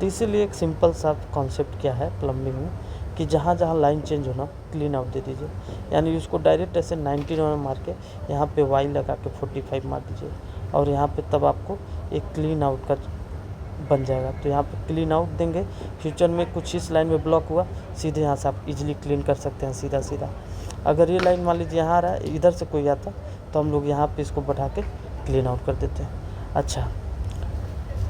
इसीलिए एक सिंपल सा कॉन्सेप्ट क्या है प्लम्बिंग में कि जहाँ जहाँ लाइन चेंज होना क्लीन आउट दे दीजिए, यानी उसको डायरेक्ट ऐसे 90 मार के यहाँ पे वाई लगा के 45 मार दीजिए, और यहाँ पे तब आपको एक क्लीन आउट का बन जाएगा। तो यहाँ पे क्लीन आउट देंगे, फ्यूचर में कुछ इस लाइन में ब्लॉक हुआ, सीधे यहाँ से आप इजीली क्लीन कर सकते हैं सीधा। अगर ये लाइन मान लीजिए यहाँ आ रहा है, इधर से कोई आता तो हम लोग यहाँ पे इसको बढ़ा के क्लीन आउट कर देते हैं।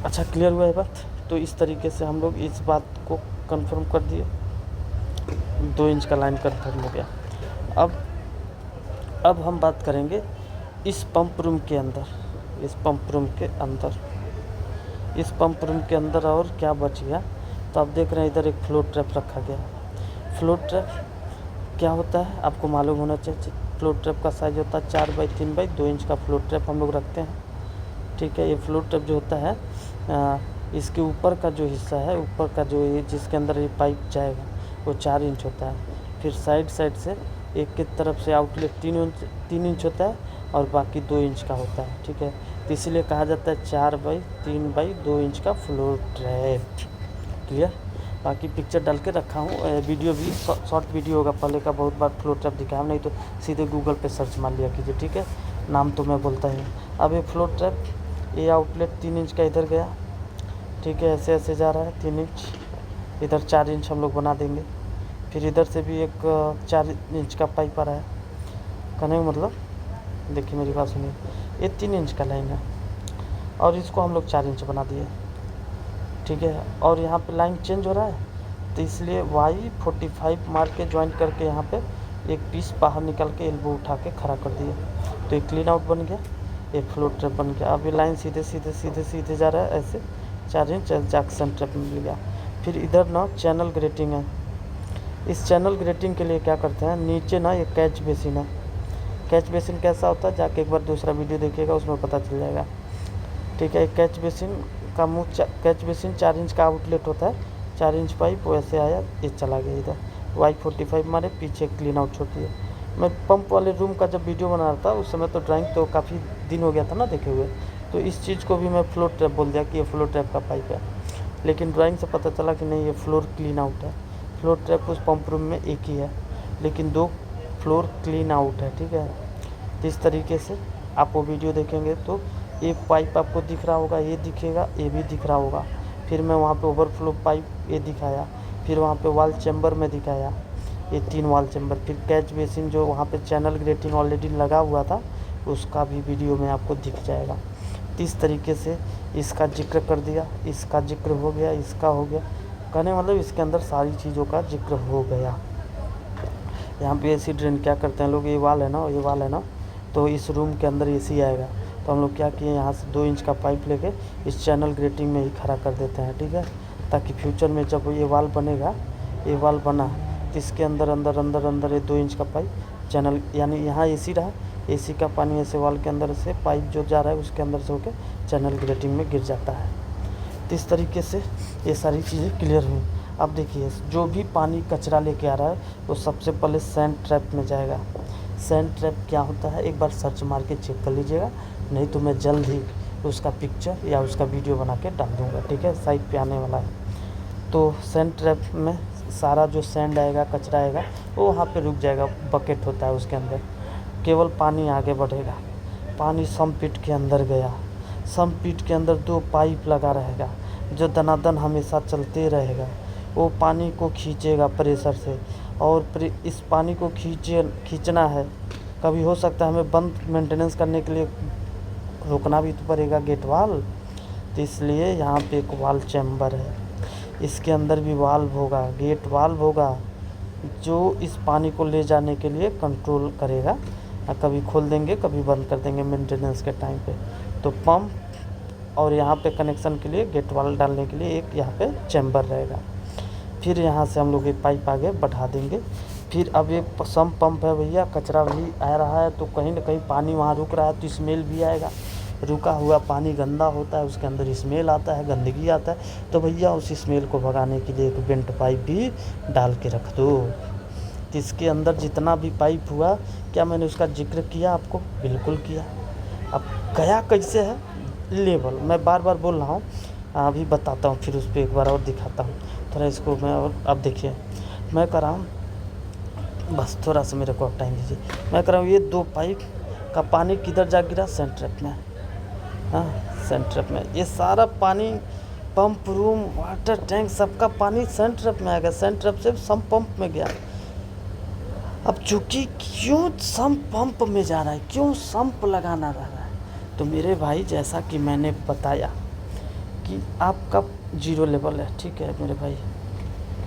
अच्छा क्लियर हुआ है बात। तो इस तरीके से हम लोग इस बात को कंफर्म कर दिए, 2 इंच का लाइन कंफर्म हो गया। अब हम बात करेंगे इस पंप रूम के अंदर और क्या बच गया। तो आप देख रहे हैं इधर एक फ्लो ट्रैप रखा गया है। फ्लो ट्रैप क्या होता है आपको मालूम होना चाहिए। फ्लो ट्रैप का साइज होता है 4 बाई 3 बाई 2 इंच का फ्लो ट्रैप हम लोग रखते हैं, ठीक है। ये फ्लो ट्रैप जो होता है इसके ऊपर का जो हिस्सा है, ऊपर का जो ये जिसके अंदर ये पाइप जाएगा वो 4 इंच होता है। फिर साइड से एक की तरफ से आउटलेट 3 इंच होता है और बाकी 2 इंच का होता है, ठीक है। तो इसीलिए कहा जाता है 4 बाई 3 बाई 2 इंच का फ्लोर ट्रैप। क्लियर। बाकी पिक्चर डाल के रखा हूँ, वीडियो भी शॉर्ट वीडियो होगा, पहले का बहुत बार फ्लोर ट्रैप दिखाया, नहीं तो सीधे गूगल पे सर्च मार लिया कीजिए, ठीक है। नाम तो मैं बोलता ही। अब ये फ्लोर ट्रैप, ये आउटलेट 3 इंच का इधर गया, ठीक है, ऐसे जा रहा है 3 इंच, इधर 4 इंच हम लोग बना देंगे। फिर इधर से भी एक 4 इंच का पाइप आ रहा है, कहने का मतलब देखिए मेरी बात सुनिए, ये 3 इंच का लाइन है और इसको हम लोग 4 इंच बना दिए, ठीक है। और यहाँ पे लाइन चेंज हो रहा है तो इसलिए वाई 45 मार के ज्वाइन करके यहाँ पे एक पीस बाहर निकाल के एल्बो उठा के खड़ा कर दिए, तो एक क्लीन आउट बन गया, एक फ्लो ट्रैप बन गया। अब ये लाइन सीधे जा रहा है ऐसे 4 इंच जैक्सन ट्रैप मिल गया। फिर इधर ना चैनल ग्रेटिंग है। इस चैनल ग्रेटिंग के लिए क्या करते हैं, नीचे ना ये कैच बेसिन है। कैच बेसिन कैसा होता है जाके एक बार दूसरा वीडियो देखिएगा, उसमें पता चल जाएगा, ठीक है। कैच बेसिन का मुँह, कैच बेसिन 4 इंच का आउटलेट होता है, 4 इंच पाइप वैसे आया, ये चला गया इधर, वाई 45 मारे, पीछे क्लीन आउट छोड़ दिए। मैं पंप वाले रूम का जब वीडियो बना रहा था उस समय तो ड्राइंग तो काफ़ी दिन हो गया था ना देखे हुए, तो इस चीज़ को भी मैं फ्लो ट्रैप बोल दिया कि ये फ्लो ट्रैप का पाइप है, लेकिन ड्राइंग से पता चला कि नहीं ये फ्लोर क्लीन आउट है। फ्लोर ट्रैप उस पंप रूम में एक ही है, लेकिन 2 फ्लोर क्लीन आउट है, ठीक है। तो इस तरीके से आप वो वीडियो देखेंगे तो ये पाइप आपको दिख रहा होगा, ये दिखेगा, ये भी दिख रहा होगा। फिर मैं वहाँ पे ओवरफ्लो पाइप ये दिखाया, फिर वहाँ पे वॉल चैम्बर में दिखाया, ये 3 वॉल चैम्बर। फिर कैच बेसिन जो वहाँ पे चैनल ग्रेटिंग ऑलरेडी लगा हुआ था उसका भी वीडियो में आपको दिख जाएगा। तो इस तरीके से इसका जिक्र कर दिया, इसका जिक्र हो गया, इसका हो गया, कहने मतलब इसके अंदर सारी चीज़ों का जिक्र हो गया। यहाँ पे एसी ड्रेन क्या करते हैं लोग, ये वाल है ना, तो इस रूम के अंदर एसी आएगा, तो हम लोग क्या किए, यहाँ से 2 इंच का पाइप लेके इस चैनल ग्रेटिंग में ही खड़ा कर देते हैं, ठीक है, ताकि फ्यूचर में जब ये वाल बनेगा, ये वाल बना तो इसके अंदर ये 2 इंच का पाइप चैनल, यानी यहाँ एसी रहा, एसी का पानी ऐसे वाल के अंदर से पाइप जो जा रहा है उसके अंदर से होकर चैनल ग्रेटिंग में गिर जाता है। तो इस तरीके से ये सारी चीज़ें क्लियर हुई। अब देखिए, जो भी पानी कचरा लेके आ रहा है वो सबसे पहले सैंड ट्रैप में जाएगा। सैंड ट्रैप क्या होता है एक बार सर्च मार के चेक कर लीजिएगा, नहीं तो मैं जल्द ही उसका पिक्चर या उसका वीडियो बना के डाल दूँगा, ठीक है, साइट पे आने वाला है। तो सैंड ट्रैप में सारा जो सैंड आएगा, कचरा आएगा, वो वहाँ पे रुक जाएगा, बकेट होता है उसके अंदर, केवल पानी आगे बढ़ेगा। पानी सम्प पिट के अंदर गया, सम्प पिट के अंदर 2 पाइप लगा रहेगा जो दनादन हमेशा चलते रहेगा, वो पानी को खींचेगा प्रेशर से, और इस पानी को खींचना है, कभी हो सकता है हमें बंद मेंटेनेंस करने के लिए रोकना भी तो पड़ेगा गेट वाल, तो इसलिए यहाँ पे एक वाल चैम्बर है, इसके अंदर भी वाल्व होगा, गेट वाल्व होगा, जो इस पानी को ले जाने के लिए कंट्रोल करेगा, कभी खोल देंगे कभी बंद कर देंगे मेंटेनेंस के टाइम पे। तो पंप और यहाँ पे कनेक्शन के लिए गेट वाल डालने के लिए एक यहाँ पे चैम्बर रहेगा। फिर यहाँ से हम लोग ये पाइप आगे बढ़ा देंगे। फिर अब ये सम्प पंप है भैया, कचरा भी आ रहा है तो कहीं ना कहीं पानी वहाँ रुक रहा है तो स्मेल भी आएगा, रुका हुआ पानी गंदा होता है, उसके अंदर स्मेल आता है, गंदगी आता है, तो भैया उस स्मेल को भगाने के लिए एक बेंट पाइप भी डाल के रख दो। तो इसके अंदर जितना भी पाइप हुआ, क्या मैंने उसका जिक्र किया आपको? बिल्कुल किया। अब गया कैसे है लेवल, मैं बार बार बोल रहा हूँ, अभी बताता हूँ, फिर उस पर एक बार और दिखाता हूँ थोड़ा इसको मैं। और अब देखिए मैं कर रहा हूँ, बस थोड़ा सा मेरे को अब टाइम दीजिए, मैं कर रहा हूँ, ये 2 पाइप का पानी किधर जा गिरा? सैंड ट्रैप में। हाँ, सैंड ट्रैप में ये सारा पानी, पंप रूम, वाटर टैंक, सबका पानी सैंड ट्रैप में आ गया, सैंड ट्रैप से सम्प पंप में गया। अब चूँकि क्यों सम्प पंप में जा रहा है, क्यों सम्प लगाना रह रहा है, तो मेरे भाई जैसा कि मैंने बताया कि आपका 0 लेवल है, ठीक है मेरे भाई,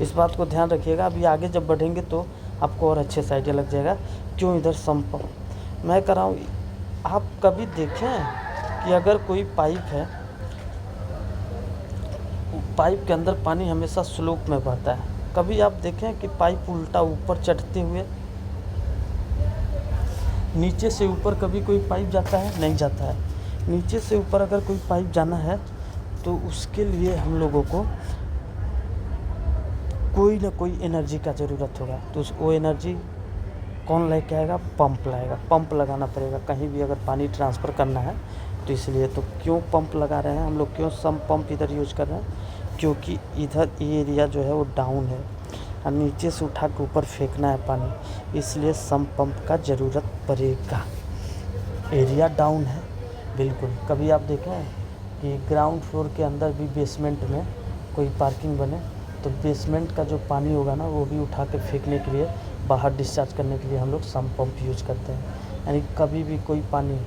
इस बात को ध्यान रखिएगा। अभी आगे जब बढ़ेंगे तो आपको और अच्छे से आइडिया लग जाएगा क्यों इधर सम्प पंप मैं कर रहा हूँ। आप कभी देखें कि अगर कोई पाइप है, पाइप के अंदर पानी हमेशा स्लोप में बहता है, कभी आप देखें कि पाइप उल्टा ऊपर चढ़ते हुए, नीचे से ऊपर कभी कोई पाइप जाता है? नहीं जाता है। नीचे से ऊपर अगर कोई पाइप जाना है तो उसके लिए हम लोगों को कोई ना कोई एनर्जी का ज़रूरत होगा, तो वो एनर्जी कौन लेके आएगा? पंप लाएगा, पंप लगाना पड़ेगा कहीं भी अगर पानी ट्रांसफ़र करना है तो। इसलिए तो क्यों पंप लगा रहे हैं हम लोग, क्यों सम्प पंप इधर यूज कर रहे हैं? क्योंकि इधर ये एरिया जो है वो डाउन है और नीचे से उठा के ऊपर फेंकना है पानी, इसलिए सम्प पंप का ज़रूरत पड़ेगा। एरिया डाउन है बिल्कुल। कभी आप देखें कि ग्राउंड फ्लोर के अंदर भी बेसमेंट में कोई पार्किंग बने तो बेसमेंट का जो पानी होगा ना वो भी उठा के फेंकने के लिए, बाहर डिस्चार्ज करने के लिए हम लोग सम्प पंप यूज करते हैं। यानी कभी भी कोई पानी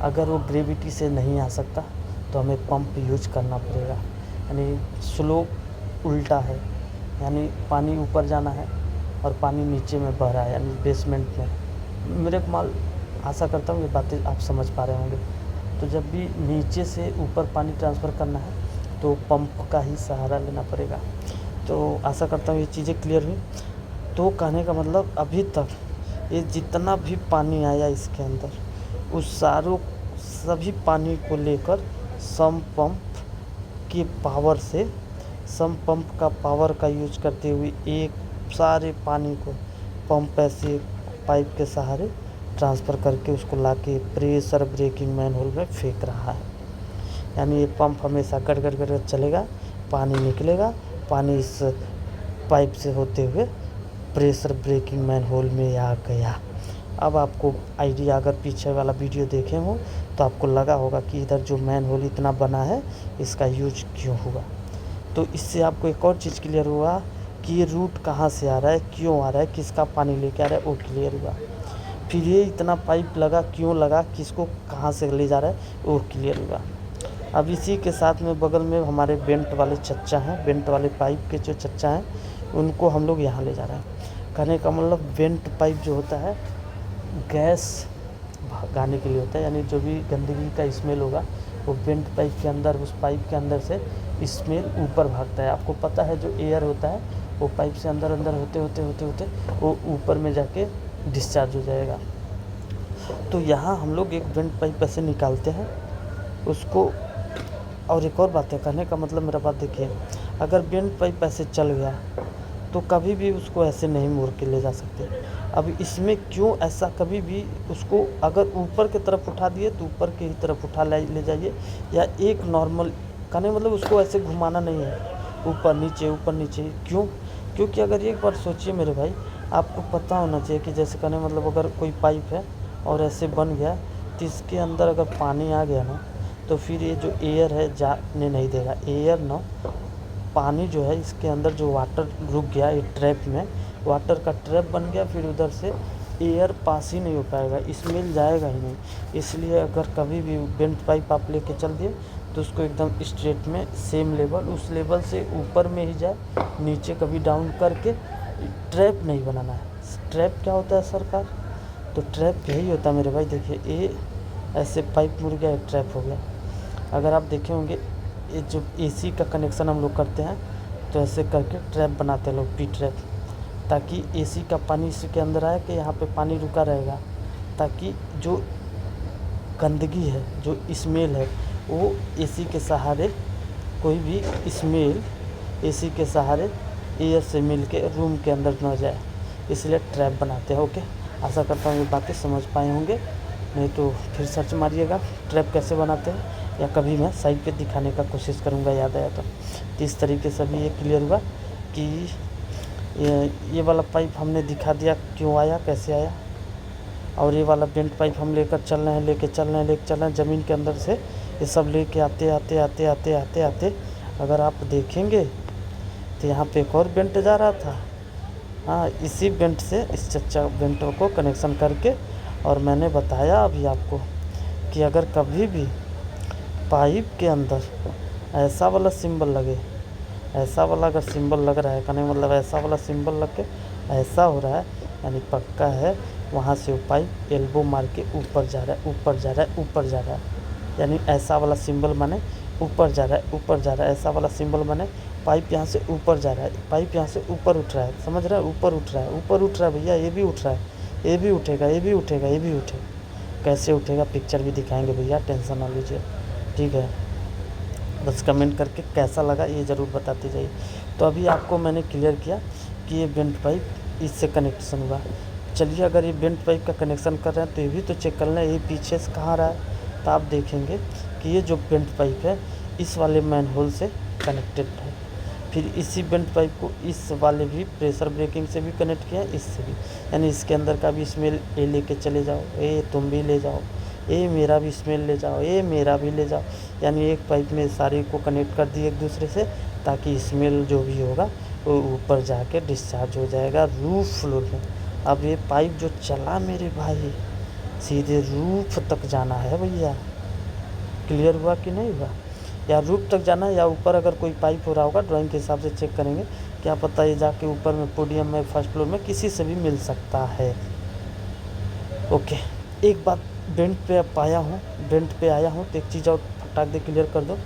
अगर वो ग्रेविटी से नहीं आ सकता तो हमें पंप यूज करना पड़ेगा। यानी स्लोप उल्टा है, यानी पानी ऊपर जाना है और पानी नीचे में बह रहा है, यानी बेसमेंट में। मेरे माल आशा करता हूँ ये बातें आप समझ पा रहे होंगे। तो जब भी नीचे से ऊपर पानी ट्रांसफ़र करना है तो पंप का ही सहारा लेना पड़ेगा। तो आशा करता हूँ ये चीज़ें क्लियर हुई। तो कहने का मतलब अभी तक ये जितना भी पानी आया इसके अंदर, उस सभी पानी को लेकर सम्प पंप के पावर से, सम्प पंप का पावर का यूज करते हुए एक सारे पानी को पंप ऐसे पाइप के सहारे ट्रांसफ़र करके उसको लाके प्रेशर ब्रेकिंग मैनहोल में फेंक रहा है। यानी ये पंप हमेशा गड़ चलेगा, पानी निकलेगा, पानी इस पाइप से होते हुए प्रेशर ब्रेकिंग मैनहोल में आ गया। अब आपको आइडिया, अगर पीछे वाला वीडियो देखे हो तो आपको लगा होगा कि इधर जो मैनहोल इतना बना है इसका यूज क्यों हुआ। तो इससे आपको एक और चीज़ क्लियर हुआ कि ये रूट कहाँ से आ रहा है, क्यों आ रहा है, किसका पानी लेके आ रहा है, वो क्लियर हुआ। फिर ये इतना पाइप लगा क्यों लगा, किसको कहाँ से ले जा रहा है, वो क्लियर होगा। अब इसी के साथ में बगल में हमारे बेंट वाले चच्चा हैं, बेंट वाले पाइप के जो चच्चा हैं उनको हम लोग यहाँ ले जा रहे हैं। कहने का मतलब बेंट पाइप जो होता है गैस भगाने के लिए होता है, यानी जो भी गंदगी का स्मेल होगा वो बेंट पाइप के अंदर, उस पाइप के अंदर से स्मेल ऊपर भागता है। आपको पता है जो एयर होता है वो पाइप से अंदर अंदर होते होते होते होते वो ऊपर में जाके डिस्चार्ज हो जाएगा। तो यहाँ हम लोग एक बेंट पाइप ऐसे निकालते हैं उसको। और एक और बात है, कहने का मतलब मेरा बात देखिए, अगर बेंट पाइप ऐसे चल गया तो कभी भी उसको ऐसे नहीं मोड़ के ले जा सकते। अब इसमें क्यों ऐसा, कभी भी उसको अगर ऊपर की तरफ उठा दिए तो ऊपर की ही तरफ उठा ले जाइए, या एक नॉर्मल, कहने मतलब उसको ऐसे घुमाना नहीं है ऊपर नीचे। क्यों? क्योंकि अगर एक बार सोचिए मेरे भाई, आपको पता होना चाहिए कि जैसे कहने मतलब अगर कोई पाइप है और ऐसे बन गया तो इसके अंदर अगर पानी आ गया ना तो फिर ये जो एयर है जाने नहीं देगा। एयर ना, पानी जो है इसके अंदर जो वाटर रुक गया, ये ट्रैप में वाटर का ट्रैप बन गया, फिर उधर से एयर पास ही नहीं हो पाएगा, स्मेल जाएगा ही नहीं। इसलिए अगर कभी भी बेंट पाइप आप लेके चल दिए तो उसको एकदम स्ट्रेट में सेम लेवल, उस लेवल से ऊपर में ही जाए, नीचे कभी डाउन करके ट्रैप नहीं बनाना है। ट्रैप क्या होता है सरकार? तो ट्रैप यही होता है मेरे भाई। देखिए ये ऐसे पाइप मुड़ गया, ट्रैप हो गया। अगर आप देखे होंगे ये जो एसी का कनेक्शन हम लोग करते हैं तो ऐसे करके ट्रैप बनाते हैं लोग, पी ट्रैप, ताकि एसी का पानी इसके अंदर आए कि यहाँ पे पानी रुका रहेगा, ताकि जो गंदगी है, जो स्मेल है, वो एसी के सहारे, कोई भी स्मेल एसी के सहारे एयर से मिल के रूम के अंदर न जाए, इसलिए ट्रैप बनाते हैं। ओके, आशा करता हूँ ये बातें समझ पाए होंगे, नहीं तो फिर सर्च मारिएगा ट्रैप कैसे बनाते हैं, या कभी मैं साइड पे दिखाने का कोशिश करूँगा याद आया तो। इस तरीके से भी ये क्लियर हुआ कि ये वाला पाइप हमने दिखा दिया क्यों आया, कैसे आया। और ये वाला बेंट पाइप हम लेकर चल रहे हैं ज़मीन के अंदर से। ये सब लेके आते अगर आप देखेंगे तो यहाँ पे एक और बेंट जा रहा था। हाँ, इसी बेंट से इस चच्चा बेंटों को कनेक्शन करके, और मैंने बताया अभी आपको कि अगर कभी भी पाइप के अंदर ऐसा वाला सिंबल लगे, ऐसा वाला अगर सिंबल लग रहा है, कहने मतलब ऐसा वाला सिंबल लग के ऐसा हो रहा है, यानी पक्का है वहाँ से वो पाइप एल्बो मार के ऊपर जा रहा है। यानी ऐसा वाला सिंबल माने ऊपर जा रहा है, ऐसा वाला सिंबल माने पाइप यहाँ से ऊपर जा रहा है, पाइप यहाँ से ऊपर उठ रहा है, समझ रहे हैं? ऊपर उठ रहा है भैया, ये भी उठ रहा है, ये भी उठेगा। कैसे उठेगा पिक्चर भी दिखाएंगे भैया, टेंशन ना लीजिए, ठीक है। बस कमेंट करके कैसा लगा ये ज़रूर बताते जाइए। तो अभी आपको मैंने क्लियर किया कि ये बेंट पाइप इससे कनेक्शन हुआ। चलिए, अगर ये बेंट पाइप का कनेक्शन कर रहे हैं तो ये भी तो चेक कर लें, ये पीछे से कहाँ रहा है। तो आप देखेंगे कि ये जो बेंट पाइप है इस वाले मैन होल से कनेक्टेड है, फिर इसी बेंट पाइप को इस वाले भी प्रेशर ब्रेकिंग से भी कनेक्ट किया, इससे भी, यानी इसके अंदर का भी स्मेल ये लेके चले जाओ, ये तुम भी ले जाओ, ये मेरा भी स्मेल ले जाओ, ये मेरा भी ले जाओ, यानी एक पाइप में सारे को कनेक्ट कर दिए एक दूसरे से, ताकि स्मेल जो भी होगा वो ऊपर जाके डिस्चार्ज हो जाएगा रूफ फ्लोर में। अब ये पाइप जो चला मेरे भाई सीधे रूफ तक जाना है भैया, क्लियर हुआ कि नहीं हुआ? या रूफ तक जाना है या ऊपर अगर कोई पाइप हो रहा होगा, ड्राइंग के हिसाब से चेक करेंगे, क्या पता ये जाके ऊपर में पोडियम में फर्स्ट फ्लोर में किसी से भी मिल सकता है। ओके, एक बात बेंट पे आया हूँ तो एक चीज़ और फटाक दे क्लियर कर दो।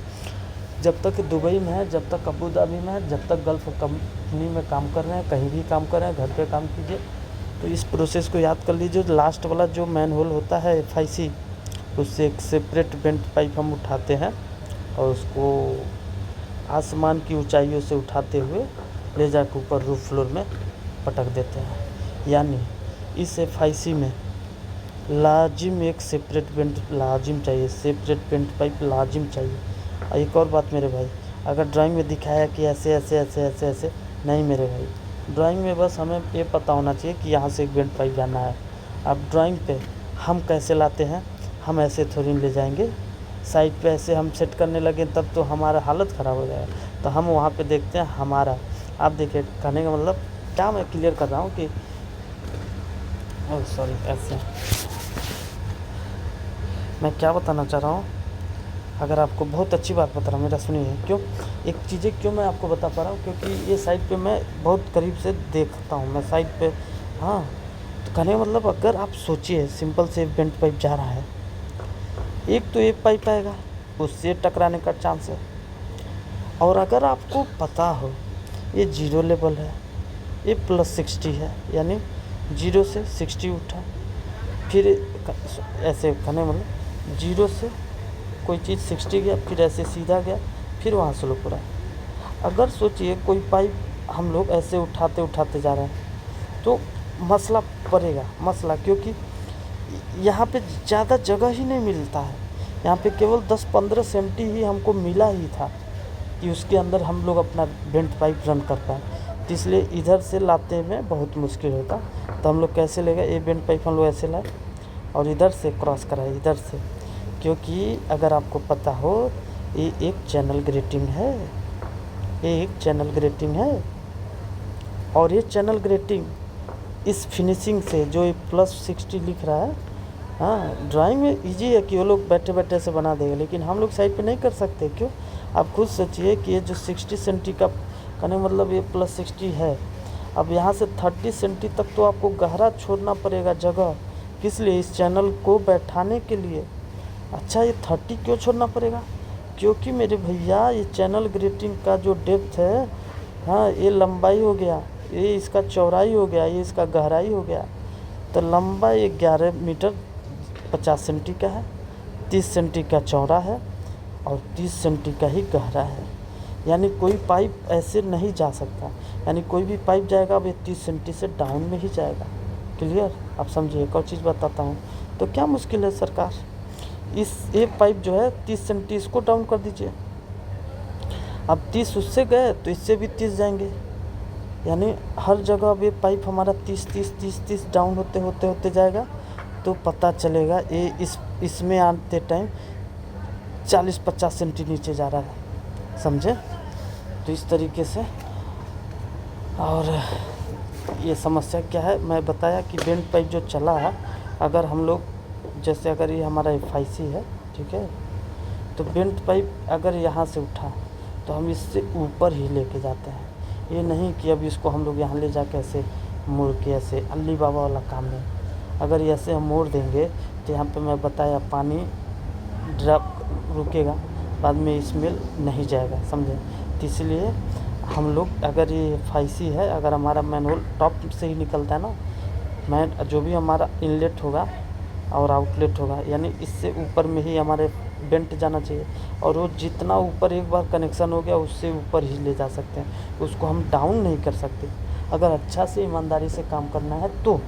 जब तक दुबई में है, जब तक अबू धाबी में है, जब तक गल्फ कंपनी में काम कर रहे हैं, कहीं भी काम कर रहे हैं, घर पे काम कीजिए, तो इस प्रोसेस को याद कर लीजिए। लास्ट वाला जो मैन होल होता है FIC, उससे एक सेपरेट बेंट पाइप हम उठाते हैं और उसको आसमान की ऊंचाइयों से उठाते हुए ले जाकर ऊपर रूफ फ्लोर में पटक देते हैं। यानी इस FIC में लाजिम एक सेपरेट बेंट लाजिम चाहिए, सेपरेट बेंट पाइप लाजिम चाहिए। एक और बात मेरे भाई, अगर ड्राइंग में दिखाया कि ऐसे नहीं मेरे भाई, ड्राइंग में बस हमें ये पता होना चाहिए कि यहाँ से एक बेंट पाइप जाना है। अब ड्राइंग पे हम कैसे लाते हैं, हम ऐसे थोड़ी ले जाएंगे साइड पे, ऐसे हम सेट करने लगे तब तो हमारा हालत ख़राब हो जाएगा। तो हम वहाँ पे देखते हैं हमारा, आप देखिए कहने का मतलब क्या मैं क्लियर कर रहा हूँ कि ओह सॉरी, ऐसे मैं क्या बताना चाह रहा हूँ, अगर आपको बहुत अच्छी बात बता रहा हूँ, मेरा सुनिए। क्यों एक चीज़ें क्यों मैं आपको बता पा रहा हूँ, क्योंकि ये साइट पे मैं बहुत करीब से देखता हूँ मैं साइट पे। हाँ, तो कहने का मतलब, अगर आप सोचिए सिंपल से वेंट पाइप जा रहा है, एक तो एक पाइप आएगा, उससे टकराने का चांस है। और अगर आपको पता हो ये जीरो लेवल है, ये +60 है, यानी 0 से 60 उठा, फिर ऐसे कहने मतलब 0 से कोई चीज़ 60 गया, फिर ऐसे सीधा गया, फिर वहाँ स्लो पूरा। अगर सोचिए कोई पाइप हम लोग ऐसे उठाते उठाते जा रहे हैं तो मसला पड़ेगा, मसला, क्योंकि यहाँ पे ज़्यादा जगह ही नहीं मिलता है। यहाँ पे केवल 10-15 सेंटी ही हमको मिला ही था कि उसके अंदर हम लोग अपना वेंट पाइप रन कर पाए। तो इसलिए इधर से लाते में बहुत मुश्किल होता, तो हम लोग कैसे ले गए, ये वेंट पाइप हम लोग ऐसे लाए और इधर से क्रॉस कराए, इधर से। क्योंकि अगर आपको पता हो ये एक चैनल ग्रेटिंग है, ये एक चैनल ग्रेटिंग है, और ये चैनल ग्रेटिंग इस फिनिशिंग से जो ये +60 लिख रहा है, हाँ ड्राइंग में इजी है कि वो लोग बैठे बैठे से बना देगा, लेकिन हम लोग साइड पे नहीं कर सकते। क्यों, आप खुद सोचिए कि ये जो 60 सेंटी का कहने मतलब ये +60 है, अब यहाँ से 30 सेंटी तक तो आपको गहरा छोड़ना पड़ेगा जगह, किस लिए, इस चैनल को बैठाने के लिए। अच्छा, ये 30 क्यों छोड़ना पड़ेगा, क्योंकि मेरे भैया ये चैनल ग्रेटिंग का जो डेप्थ है, हाँ ये लंबाई हो गया, ये इसका चौड़ाई हो गया, ये इसका गहराई हो गया। तो लंबा ये 11 मीटर 50 सेंटी का है, 30 सेंटी का चौड़ा है और 30 सेंटी का ही गहरा है। यानी कोई पाइप ऐसे नहीं जा सकता, यानी कोई भी पाइप जाएगा अब ये 30 सेंटी से डाउन में ही जाएगा। क्लियर, आप समझिए। एक और चीज़ बताता हूँ, तो क्या मुश्किल है सरकार, इस एक पाइप जो है 30 सेंटी इसको डाउन कर दीजिए, अब 30 उससे गए तो इससे भी 30 जाएंगे, यानी हर जगह अब ये पाइप हमारा 30 डाउन होते होते होते जाएगा। तो पता चलेगा ये इसमें आते टाइम 40-50 सेंटी नीचे जा रहा है, समझे। तो इस तरीके से, और ये समस्या क्या है मैं बताया कि वेंट पाइप जो चला है, अगर हम लोग जैसे अगर ये हमारा FIC है, ठीक है, तो वेंट पाइप अगर यहाँ से उठा तो हम इससे ऊपर ही लेके जाते हैं। ये नहीं कि अब इसको हम लोग यहाँ ले जाके ऐसे मोड़ के, ऐसे अली बाबा वाला काम नहीं। अगर ये ऐसे हम मोड़ देंगे तो यहाँ पे मैं बताया पानी ड्रॉप रुकेगा, बाद में स्मेल नहीं जाएगा, समझे। तो इसलिए हम लोग अगर ये FIC है, अगर हमारा मैनहोल टॉप से ही निकलता है ना, मैं जो भी हमारा इनलेट होगा और आउटलेट होगा, यानी इससे ऊपर में ही हमारे वेंट जाना चाहिए, और वो जितना ऊपर एक बार कनेक्शन हो गया उससे ऊपर ही ले जा सकते हैं, उसको हम डाउन नहीं कर सकते। अगर अच्छा से ईमानदारी से काम करना है तो,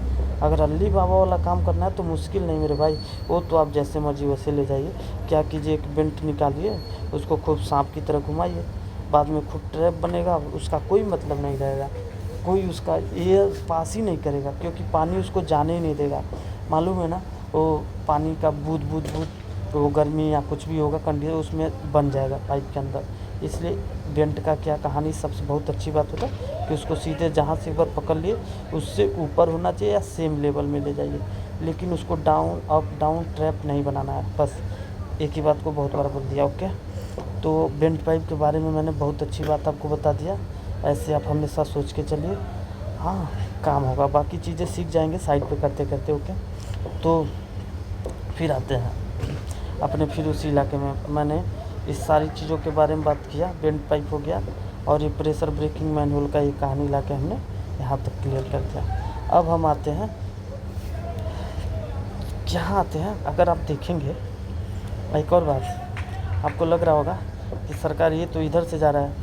अगर अली बाबा वाला काम करना है तो मुश्किल नहीं मेरे भाई, वो तो आप जैसे मर्जी वैसे ले जाइए। क्या कीजिए, एक वेंट निकालिए, उसको खूब सांप की तरह घुमाइए, बाद में खूब ट्रैप बनेगा, उसका कोई मतलब नहीं रहेगा, कोई उसका एयर पास ही नहीं करेगा, क्योंकि पानी उसको जाने ही नहीं देगा। मालूम है ना, वो पानी का बूंद बूंद बूंद, वो गर्मी या कुछ भी होगा कंडीशन उसमें बन जाएगा पाइप के अंदर। इसलिए वेंट का क्या कहानी, सबसे बहुत अच्छी बात होता है कि उसको सीधे जहाँ से एक बार पकड़ लिए उससे ऊपर होना चाहिए या सेम लेवल में ले जाइए, लेकिन उसको डाउन अप डाउन ट्रैप नहीं बनाना है। बस एक ही बात को बहुत बार बोल दिया, ओके। तो वेंट पाइप के बारे में मैंने बहुत अच्छी बात आपको बता दिया, ऐसे आप हमेशा सोच के चलिए, हाँ काम होगा, बाकी चीज़ें सीख जाएंगे साइड पे करते करते, ओके। तो फिर आते हैं अपने, फिर उसी इलाके में मैंने इस सारी चीज़ों के बारे में बात किया, वेंट पाइप हो गया और ये प्रेशर ब्रेकिंग मैनुअल का ये कहानी ला के हमने यहाँ तक क्लियर कर दिया। अब हम आते हैं, यहाँ आते हैं, अगर आप देखेंगे एक और बात, आपको लग रहा होगा कि सरकार ये तो इधर से जा रहा है,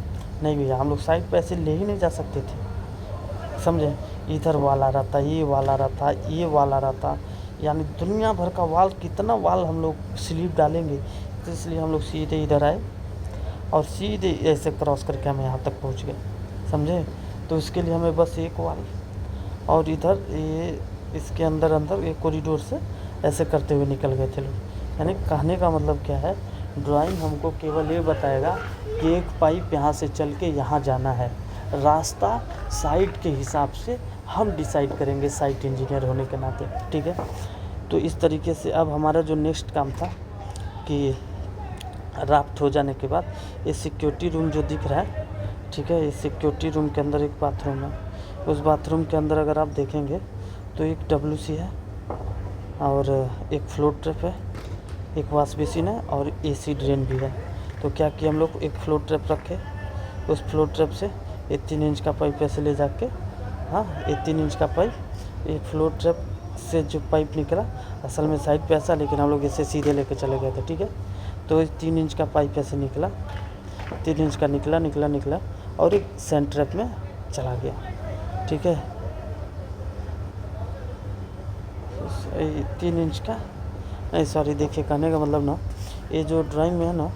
नहीं भैया, हम लोग साइड पे ऐसे ले ही नहीं जा सकते थे, समझे। इधर वाला रहता, ये वाला रहता, ये वाला रहता, यानी दुनिया भर का वाल, कितना वाल हम लोग स्लीप डालेंगे। तो इसलिए हम लोग सीधे इधर आए और सीधे ऐसे क्रॉस करके हम यहाँ तक पहुँच गए, समझे। तो इसके लिए हमें बस एक वाल और इधर ये इसके अंदर अंदर एक कॉरिडोर से ऐसे करते हुए निकल गए थे लोग। यानी कहने का मतलब क्या है, ड्राइंग हमको केवल ये बताएगा कि एक पाइप यहाँ से चल के यहाँ जाना है, रास्ता साइट के हिसाब से हम डिसाइड करेंगे साइट इंजीनियर होने के नाते, ठीक है। तो इस तरीके से अब हमारा जो नेक्स्ट काम था कि राफ्ट हो जाने के बाद ये सिक्योरिटी रूम जो दिख रहा है, ठीक है, इस सिक्योरिटी रूम के अंदर एक बाथरूम है। उस बाथरूम के अंदर अगर आप देखेंगे तो एक WC है और एक फ्लोर ट्रैप है, एक वॉश बेसिन है और AC ड्रेन भी है। तो क्या किया हम लोग, एक फ्लोर ट्रैप रखे, उस फ्लोर ट्रैप से ये 3 इंच का पाइप ऐसे ले जाके, हाँ ये 3 इंच का पाइप, ये फ्लोर ट्रैप से जो पाइप निकला असल में साइड पे ऐसा, लेकिन हम लोग इसे सीधे लेके चले गए थे, ठीक है। तो 3 इंच का पाइप ऐसे निकला, 3 इंच का निकला और एक सैंड ट्रैप में चला गया, ठीक है। 3 इंच का नहीं, सॉरी, देखिए कहने का मतलब ना, ये जो ड्राइंग में है ना,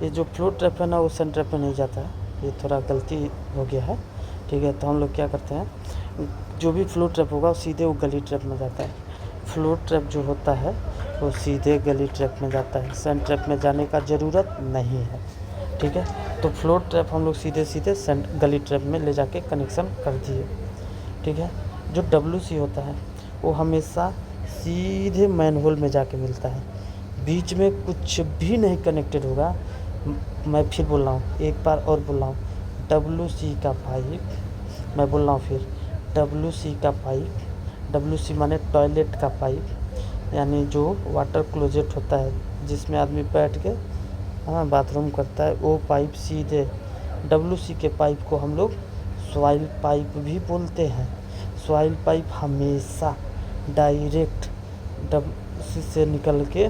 ये जो फ्लोर ट्रैप है ना वो सैंड ट्रैप में नहीं जाता है, ये थोड़ा गलती हो गया है, ठीक है। तो हम लोग क्या करते हैं, जो भी फ्लोर ट्रैप होगा वो सीधे वो गली ट्रैप में जाता है। फ्लोर ट्रैप जो होता है वो सीधे गली ट्रैप में जाता है, सैंड ट्रैप में जाने का ज़रूरत नहीं है, ठीक है। तो फ्लोर ट्रैप हम लोग सीधे सैंड गली ट्रैप में ले जाके कनेक्शन कर दिए, ठीक है। जो WC होता है वो हमेशा सीधे मैनहोल में जाके मिलता है, बीच में कुछ भी नहीं कनेक्टेड होगा। मैं फिर बोल रहा हूँ, एक बार और बोल रहा हूँ, WC का पाइप, मैं बोल रहा हूँ फिर, WC का पाइप, WC माने टॉयलेट का पाइप, यानी जो वाटर क्लोजेट होता है जिसमें आदमी बैठ के हाँ बाथरूम करता है, वो पाइप सीधे WC के पाइप को हम लोग सॉइल पाइप भी बोलते हैं। सॉइल पाइप हमेशा डायरेक्ट WC से निकल के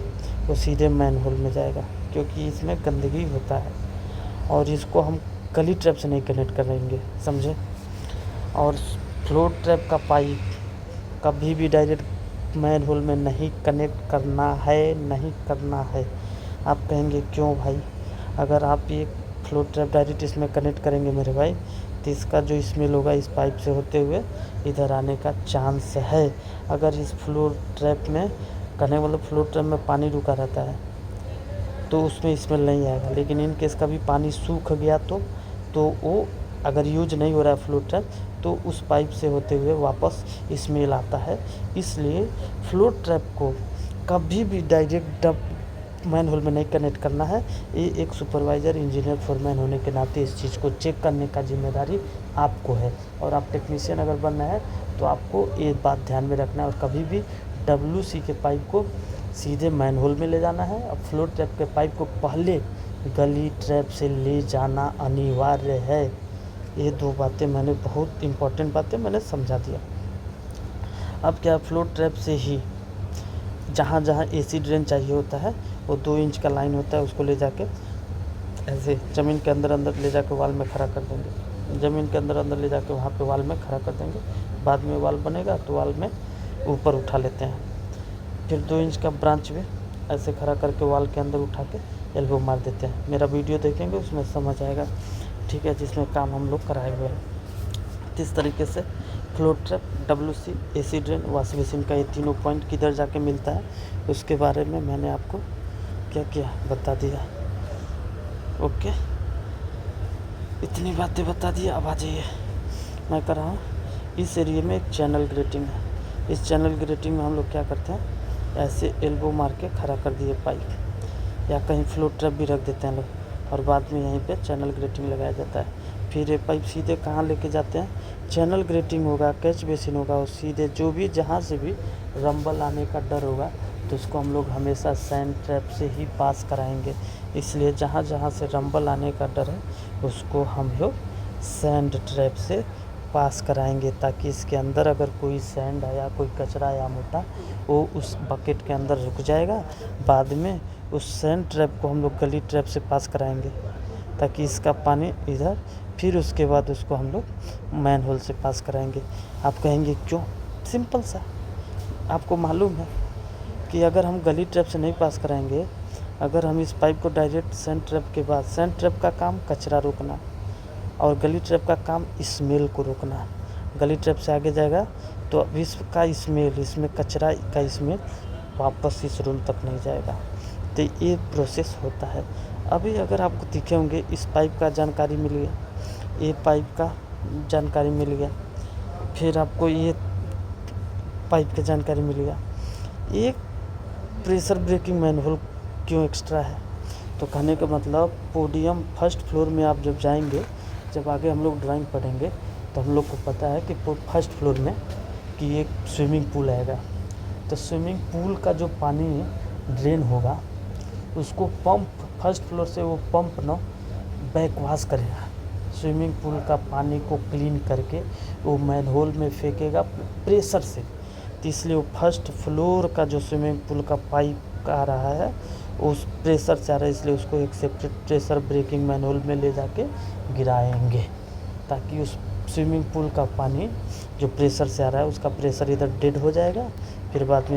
वो सीधे मैनहोल में जाएगा, क्योंकि इसमें गंदगी होता है और इसको हम गली ट्रैप से नहीं कनेक्ट करेंगे, समझे। और फ्लोर ट्रैप का पाइप कभी भी डायरेक्ट मैनहोल में नहीं कनेक्ट करना है। आप कहेंगे क्यों भाई, अगर आप ये फ्लोर ट्रैप डायरेक्ट इसमें कनेक्ट करेंगे मेरे भाई, तो इसका जो स्मेल होगा इस पाइप से होते हुए इधर आने का चांस है। अगर इस फ्लोर ट्रैप में कहने मतलब फ्लोर ट्रैप में पानी रुका रहता है तो उसमें स्मेल नहीं आएगा, लेकिन इन केस कभी पानी सूख गया तो वो अगर यूज नहीं हो रहा है फ्लोर ट्रैप, तो उस पाइप से होते हुए वापस स्मेल आता है। इसलिए फ्लोर ट्रैप को कभी भी डायरेक्ट मैनहोल में नहीं कनेक्ट करना है। ये एक सुपरवाइज़र इंजीनियर फोरमैन होने के नाते इस चीज़ को चेक करने का जिम्मेदारी आपको है, और आप टेक्नीशियन अगर बनना है तो आपको ये बात ध्यान में रखना है। और कभी भी WC के पाइप को सीधे मैनहोल में ले जाना है, और फ्लोर ट्रैप के पाइप को पहले गली ट्रैप से ले जाना अनिवार्य है। ये 2 बातें मैंने, बहुत इम्पोर्टेंट बातें मैंने समझा दिया। अब क्या, फ्लोर ट्रैप से ही जहाँ जहाँ AC ड्रेन चाहिए होता है वो 2 इंच का लाइन होता है, उसको ले जाके ऐसे ज़मीन के अंदर ले जाके वाल में खड़ा कर देंगे, ज़मीन के अंदर ले जाके वहाँ पे वाल में खड़ा कर देंगे। बाद में वाल बनेगा तो वाल में ऊपर उठा लेते हैं, फिर 2 इंच का ब्रांच में ऐसे खड़ा करके वाल के अंदर उठा के एल्बो मार देते हैं। मेरा वीडियो देखेंगे उसमें समझ आएगा, ठीक है, जिसमें काम हम लोग कराए हुए हैं। इस तरीके से floor trap, WC, AC drain, wash basin का ये तीनों पॉइंट किधर जाके मिलता है उसके बारे में मैंने आपको क्या किया, बता दिया। ओके, इतनी बातें बता दी। अब आ जाइए, मैं कर रहा हूँ इस एरिया में एक चैनल ग्रेटिंग है। इस चैनल ग्रेटिंग में हम लोग क्या करते हैं, ऐसे एल्बो मार के खड़ा कर दिए पाइप, या कहीं फ्लोर ट्रैप भी रख देते हैं लोग, और बाद में यहीं पे चैनल ग्रेटिंग लगाया जाता है। फिर ये पाइप सीधे कहाँ लेके जाते हैं, चैनल ग्रेटिंग होगा, कैच बेसिन होगा, और सीधे जो भी जहाँ से भी रंबल आने का डर होगा तो उसको हम लोग हमेशा सैंड ट्रैप से ही पास कराएंगे। इसलिए जहाँ जहाँ से रंबल आने का डर है उसको हम लोग सैंड ट्रैप से पास कराएंगे, ताकि इसके अंदर अगर कोई सैंड आया, कोई कचरा या मोटा, वो उस बकेट के अंदर रुक जाएगा। बाद में उस सैंड ट्रैप को हम लोग गली ट्रैप से पास कराएंगे ताकि इसका पानी इधर, फिर उसके बाद उसको हम लोग मैनहोल से पास कराएंगे। आप कहेंगे क्यों, सिंपल सा, आपको मालूम है कि अगर हम गली ट्रैप से नहीं पास कराएंगे, अगर हम इस पाइप को डायरेक्ट सैंड ट्रैप के बाद, सैंड ट्रैप का काम कचरा रोकना और गली ट्रैप का काम स्मेल को रोकना। गली ट्रैप से आगे जाएगा तो इसका स्मेल, इसमें कचरा का स्मेल वापस इस रूम तक नहीं जाएगा। तो ये प्रोसेस होता है। अभी अगर आपको दिखे होंगे, इस पाइप का जानकारी मिल गया, ये पाइप का जानकारी मिल गया। फिर आपको ये पाइप का जानकारी मिल गया। एक प्रेशर ब्रेकिंग मैनुअल क्यों एक्स्ट्रा है? तो कहने का मतलब पोडियम फर्स्ट फ्लोर में आप जब जाएंगे, जब आगे हम लोग ड्राइंग पढ़ेंगे तो हम लोग को पता है कि फर्स्ट फ्लोर में कि एक स्विमिंग पूल आएगा। तो स्विमिंग पूल का जो पानी ड्रेन होगा उसको पंप, फर्स्ट फ्लोर से वो पंप ना बैक वॉश करेगा, स्विमिंग पूल का पानी को क्लीन करके वो मैनहोल में फेंकेगा प्रेशर से। तो इसलिए वो फर्स्ट फ्लोर का जो स्विमिंग पूल का पाइप आ रहा है उस प्रेशर से आ रहा है, इसलिए उसको एक सेपरेट प्रेशर ब्रेकिंग मैनहोल में ले जाके गिराएंगे, ताकि उस स्विमिंग पूल का पानी जो प्रेशर से आ रहा है उसका प्रेशर इधर डेड हो जाएगा। फिर बाद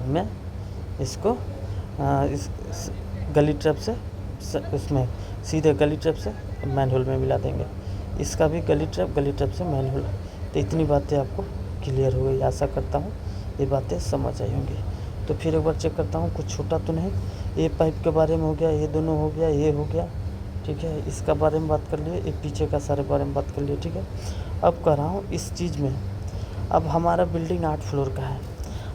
में इसको इस गली ट्रैप से उसमें सीधे गली ट्रैप से मैनहोल में मिला देंगे। इसका भी गली ट्रैप से मैनहोल। तो इतनी बातें आपको क्लियर हो गई, आशा करता हूँ ये बातें समझ आई होंगी। तो फिर एक बार चेक करता हूँ कुछ छूटा तो नहीं। ये पाइप के बारे में हो गया, ये दोनों हो गया, ये हो गया, ठीक है। इसका बारे में बात कर लिए, एक पीछे का सारे बारे में बात कर लिए, ठीक है। अब कह रहा हूँ इस चीज़ में, अब हमारा बिल्डिंग 8 फ्लोर का है।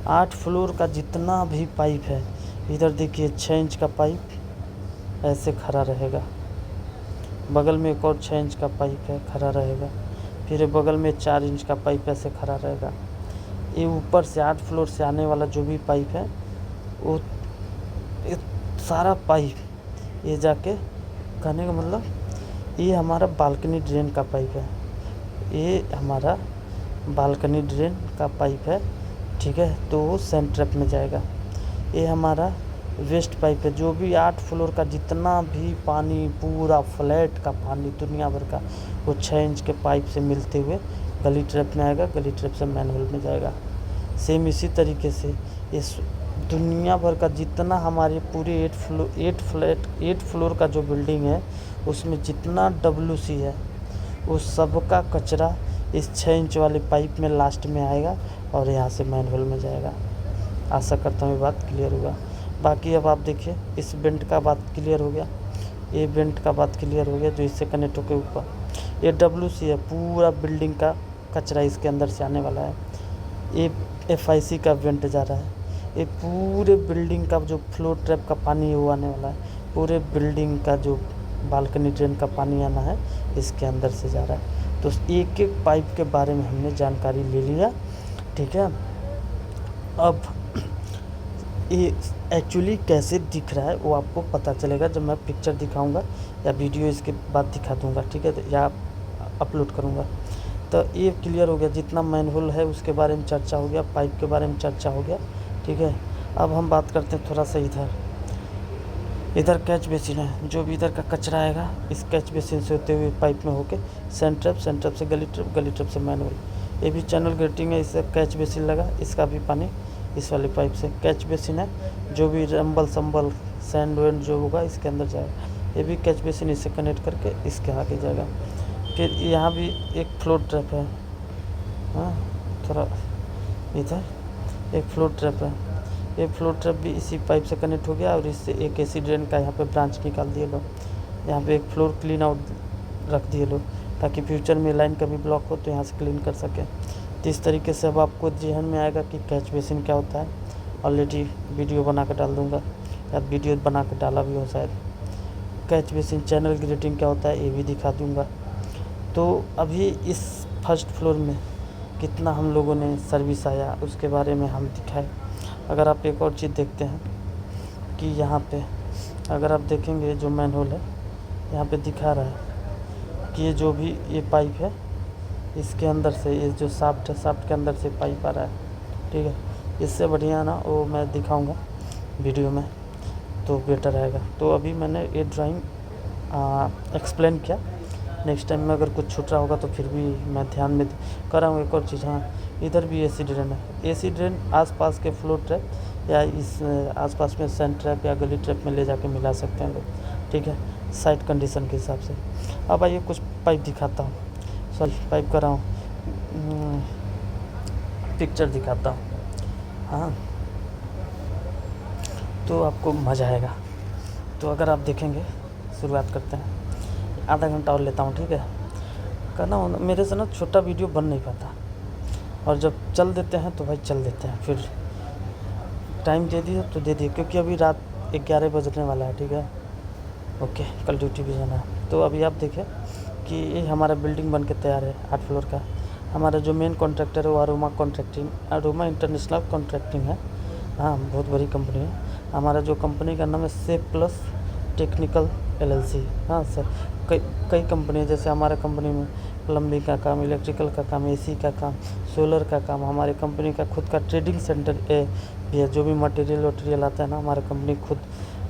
8 फ्लोर का जितना भी पाइप है, इधर देखिए 6 इंच का पाइप ऐसे खड़ा रहेगा, बगल में एक और 6 इंच का पाइप है खड़ा रहेगा, फिर बगल में 4 इंच का पाइप ऐसे खड़ा रहेगा। ये ऊपर से 8 फ्लोर से आने वाला जो भी पाइप है वो सारा पाइप ये जाके, कहने का मतलब ये हमारा बालकनी ड्रेन का पाइप है, ये हमारा बालकनी ड्रेन का पाइप है, ठीक है। तो वो सेंट्रप में जाएगा। ये हमारा वेस्ट पाइप है, जो भी 8 फ्लोर का जितना भी पानी, पूरा फ्लैट का पानी दुनिया भर का, वो 6 इंच के पाइप से मिलते हुए गली ट्रैप में आएगा, गली ट्रैप से मैनहोल में जाएगा। सेम इसी तरीके से इस दुनिया भर का जितना हमारे पूरे 8 फ्लोर का जो बिल्डिंग है उसमें जितना WC है उस सब का कचरा इस 6 इंच वाले पाइप में लास्ट में आएगा और यहाँ से मैनहोल में जाएगा। आशा करता हूँ ये बात क्लियर होगा। बाकी अब आप देखिए इस बेंट का बात क्लियर हो गया, ये बेंट का बात क्लियर हो गया जो इससे कनेक्ट होकर ऊपर ये WC है, पूरा बिल्डिंग का कचरा इसके अंदर से आने वाला है। ये FIC का वेंट जा रहा है, ये पूरे बिल्डिंग का जो फ्लोर ट्रैप का पानी वो आने वाला है, पूरे बिल्डिंग का जो बालकनी ड्रेन का पानी आना है इसके अंदर से जा रहा है। तो एक एक पाइप के बारे में हमने जानकारी ले लिया, ठीक है। अब ये एक्चुअली कैसे दिख रहा है वो आपको पता चलेगा जब मैं पिक्चर दिखाऊंगा या वीडियो इसके बाद दिखा दूंगा, ठीक है, या अपलोड करूंगा। तो ये क्लियर हो गया, जितना मैनहोल है उसके बारे में चर्चा हो गया, पाइप के बारे में चर्चा हो गया, ठीक है। अब हम बात करते हैं थोड़ा सा इधर कैच बेसिन है, जो भी इधर का कचरा आएगा इस कैच बेसिन से होते हुए पाइप में होके सेंट्रप से गली ट्रैप से मैनहोल। ये भी चैनल ग्रेटिंग है, इससे कैच बेसिन लगा, इसका भी पानी इस वाले पाइप से कैच बेसिन है, जो भी रंबल संबल सैंड वैंड जो होगा इसके अंदर जाएगा। ये भी कैच बेसिन इससे कनेक्ट करके इसके आगे जाएगा। फिर यहाँ भी एक फ्लोर ट्रैप है, हाँ थोड़ा इधर एक फ्लोर ट्रैप है, ये फ्लोर ट्रैप भी इसी पाइप से कनेक्ट हो गया और इससे एक AC ड्रेन का यहाँ पे ब्रांच निकाल दिए लोग। यहाँ पे एक फ्लोर क्लीन आउट रख दिए लोग ताकि फ्यूचर में लाइन कभी ब्लॉक हो तो यहाँ से क्लीन कर सकें। तो इस तरीके से अब आपको ध्यान में आएगा कि कैच बेसिन क्या होता है। ऑलरेडी वीडियो बना कर डाल दूँगा या वीडियो बना कर डाला भी हो शायद। कैच बेसिन चैनल ग्रेटिंग क्या होता है ये भी दिखा दूँगा। तो अभी इस फर्स्ट फ्लोर में कितना हम लोगों ने सर्विस आया उसके बारे में हम दिखाए। अगर आप एक और चीज़ देखते हैं कि यहाँ पे अगर आप देखेंगे जो मैनहोल है यहाँ पे दिखा रहा है कि ये जो भी ये पाइप है इसके अंदर से ये जो शाफ्ट है, शाफ्ट के अंदर से पाइप आ रहा है, ठीक है। इससे बढ़िया ना वो मैं दिखाऊंगा वीडियो में तो बेटर रहेगा। तो अभी मैंने ये ड्राइंग एक्सप्लेन किया, नेक्स्ट टाइम में अगर कुछ छूट रहा होगा तो फिर भी मैं ध्यान में कर रहा हूँ। एक और चीज़, हाँ इधर भी AC ड्रेन है, AC ड्रेन आसपास के फ्लोर ट्रैप या इस आसपास में सैंड ट्रैप या गली ट्रैप में ले जाके मिला सकते हैं लोग, ठीक है, साइट कंडीशन के हिसाब से। अब आइए कुछ पाइप दिखाता हूँ, सॉरी पाइप कर रहा हूँ, पिक्चर दिखाता हूँ, हाँ तो आपको मज़ा आएगा। तो अगर आप देखेंगे, शुरुआत करते हैं। आधा घंटा और लेता हूँ, ठीक है। करना मेरे से ना छोटा वीडियो बन नहीं पाता, और जब चल देते हैं तो भाई चल देते हैं, फिर टाइम दे दिए तो दे दिए, क्योंकि अभी रात 11 बजने वाला है, ठीक है। ओके, कल ड्यूटी भी जाना है। तो अभी आप देखें कि ये हमारा बिल्डिंग बन के तैयार है 8 फ्लोर का। हमारा जो मेन कॉन्ट्रैक्टर है वो अरोमा इंटरनेशनल कॉन्ट्रैक्टिंग है। हाँ, बहुत बड़ी कंपनी है। हमारा जो कंपनी का नाम है सेफ प्लस टेक्निकल LLC। हाँ सर, कई कंपनी है, जैसे हमारे कंपनी में प्लम्बिंग का काम, इलेक्ट्रिकल का काम, AC का काम, सोलर का काम। हमारे कंपनी का खुद का ट्रेडिंग सेंटर भी है, जो भी मटेरियल आता है ना, हमारा कंपनी खुद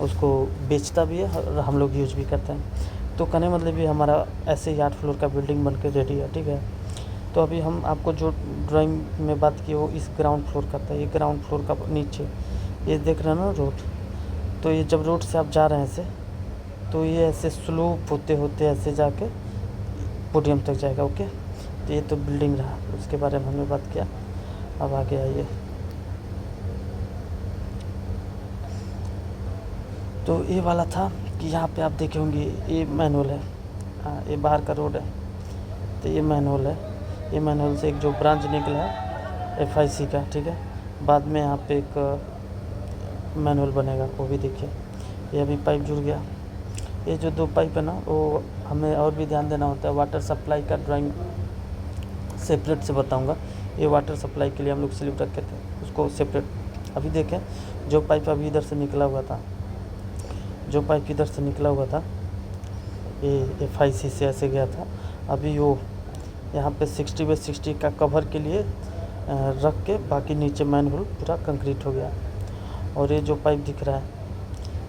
उसको बेचता भी है और हम लोग यूज भी करते हैं। तो कहने मतलब ये हमारा ऐसे ही 8 फ्लोर का बिल्डिंग बन के रेडी है, ठीक है। तो अभी हम आपको जो ड्राइंग में बात की वो इस ग्राउंड फ्लोर का था। ये ग्राउंड फ्लोर का नीचे ये देख रहे हैं ना रोड, तो ये जब रोड से आप जा रहे हैं ऐसे, तो ये ऐसे स्लोप होते होते ऐसे जाके पोडियम तक जाएगा। ओके, तो ये तो बिल्डिंग रहा, उसके बारे में हमने बात किया। अब आगे आइए। तो ये वाला था कि यहाँ पे आप देखे होंगे ये मैनुअल है। हाँ, ये बाहर का रोड है, तो ये मैनुअल है। ये मैनुअल से एक जो ब्रांच निकला है FIC का, ठीक है। बाद में यहाँ पे एक मैनुअल बनेगा, वो भी देखिए। ये अभी पाइप जुड़ गया। ये जो 2 पाइप है ना, वो हमें और भी ध्यान देना होता है। वाटर सप्लाई का ड्राइंग सेपरेट से बताऊंगा। ये वाटर सप्लाई के लिए हम लोग स्लिप रखे थे, उसको सेपरेट। अभी देखें, जो पाइप अभी इधर से निकला हुआ था, जो पाइप इधर से निकला हुआ था, ये FIC से ऐसे गया था। अभी वो यहाँ पे 60/60 का कवर के लिए रख के, बाकी नीचे मैनहोल पूरा कंक्रीट हो गया। और ये जो पाइप दिख रहा है,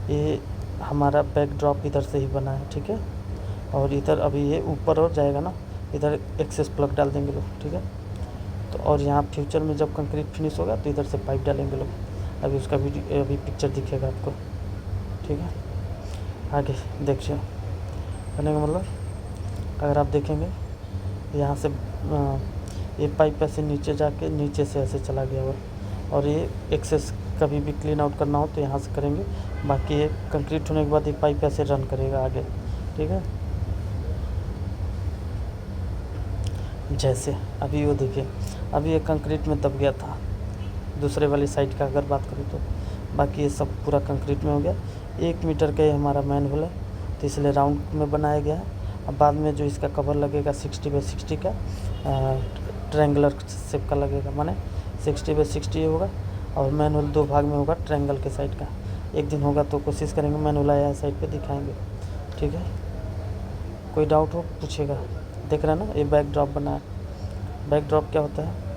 ये हमारा बैक ड्रॉप इधर से ही बना है, ठीक है। और इधर अभी ये ऊपर और जाएगा ना, इधर एक्सेस प्लग डाल देंगे लोग, ठीक है। तो और यहाँ फ्यूचर में जब कंक्रीट फिनिश होगा तो इधर से पाइप डालेंगे लोग। अभी उसका वीडियो अभी पिक्चर दिखेगा आपको, ठीक है। आगे देखिए, कहने का मतलब अगर आप देखेंगे यहाँ से ये पाइप ऐसे नीचे जाके नीचे से ऐसे चला गया हुआ, और ये एक्सेस कभी भी क्लीन आउट करना हो तो यहाँ से करेंगे। बाकी ये कंक्रीट होने के बाद ये पाइप ऐसे रन करेगा आगे, ठीक है। जैसे अभी वो देखिए, अभी ये कंक्रीट में दब गया था दूसरे वाली साइड का अगर बात करूँ तो। बाकी ये सब पूरा कंक्रीट में हो गया। 1 मीटर का ये हमारा मैनहोल है, तो इसलिए राउंड में बनाया गया है। अब बाद में जो इसका कवर लगेगा 60/60 का ट्रायंगुलर शेप का लगेगा, माने 60/60 होगा। और मैनहोल 2 भाग में होगा ट्रायंगल के साइड का। एक दिन होगा तो कोशिश करेंगे मैनहोल आया साइड पे दिखाएंगे, ठीक है। कोई डाउट हो पूछेगा। देख रहे हैं ना, ये बैक ड्रॉप बना है। बैक ड्रॉप क्या होता है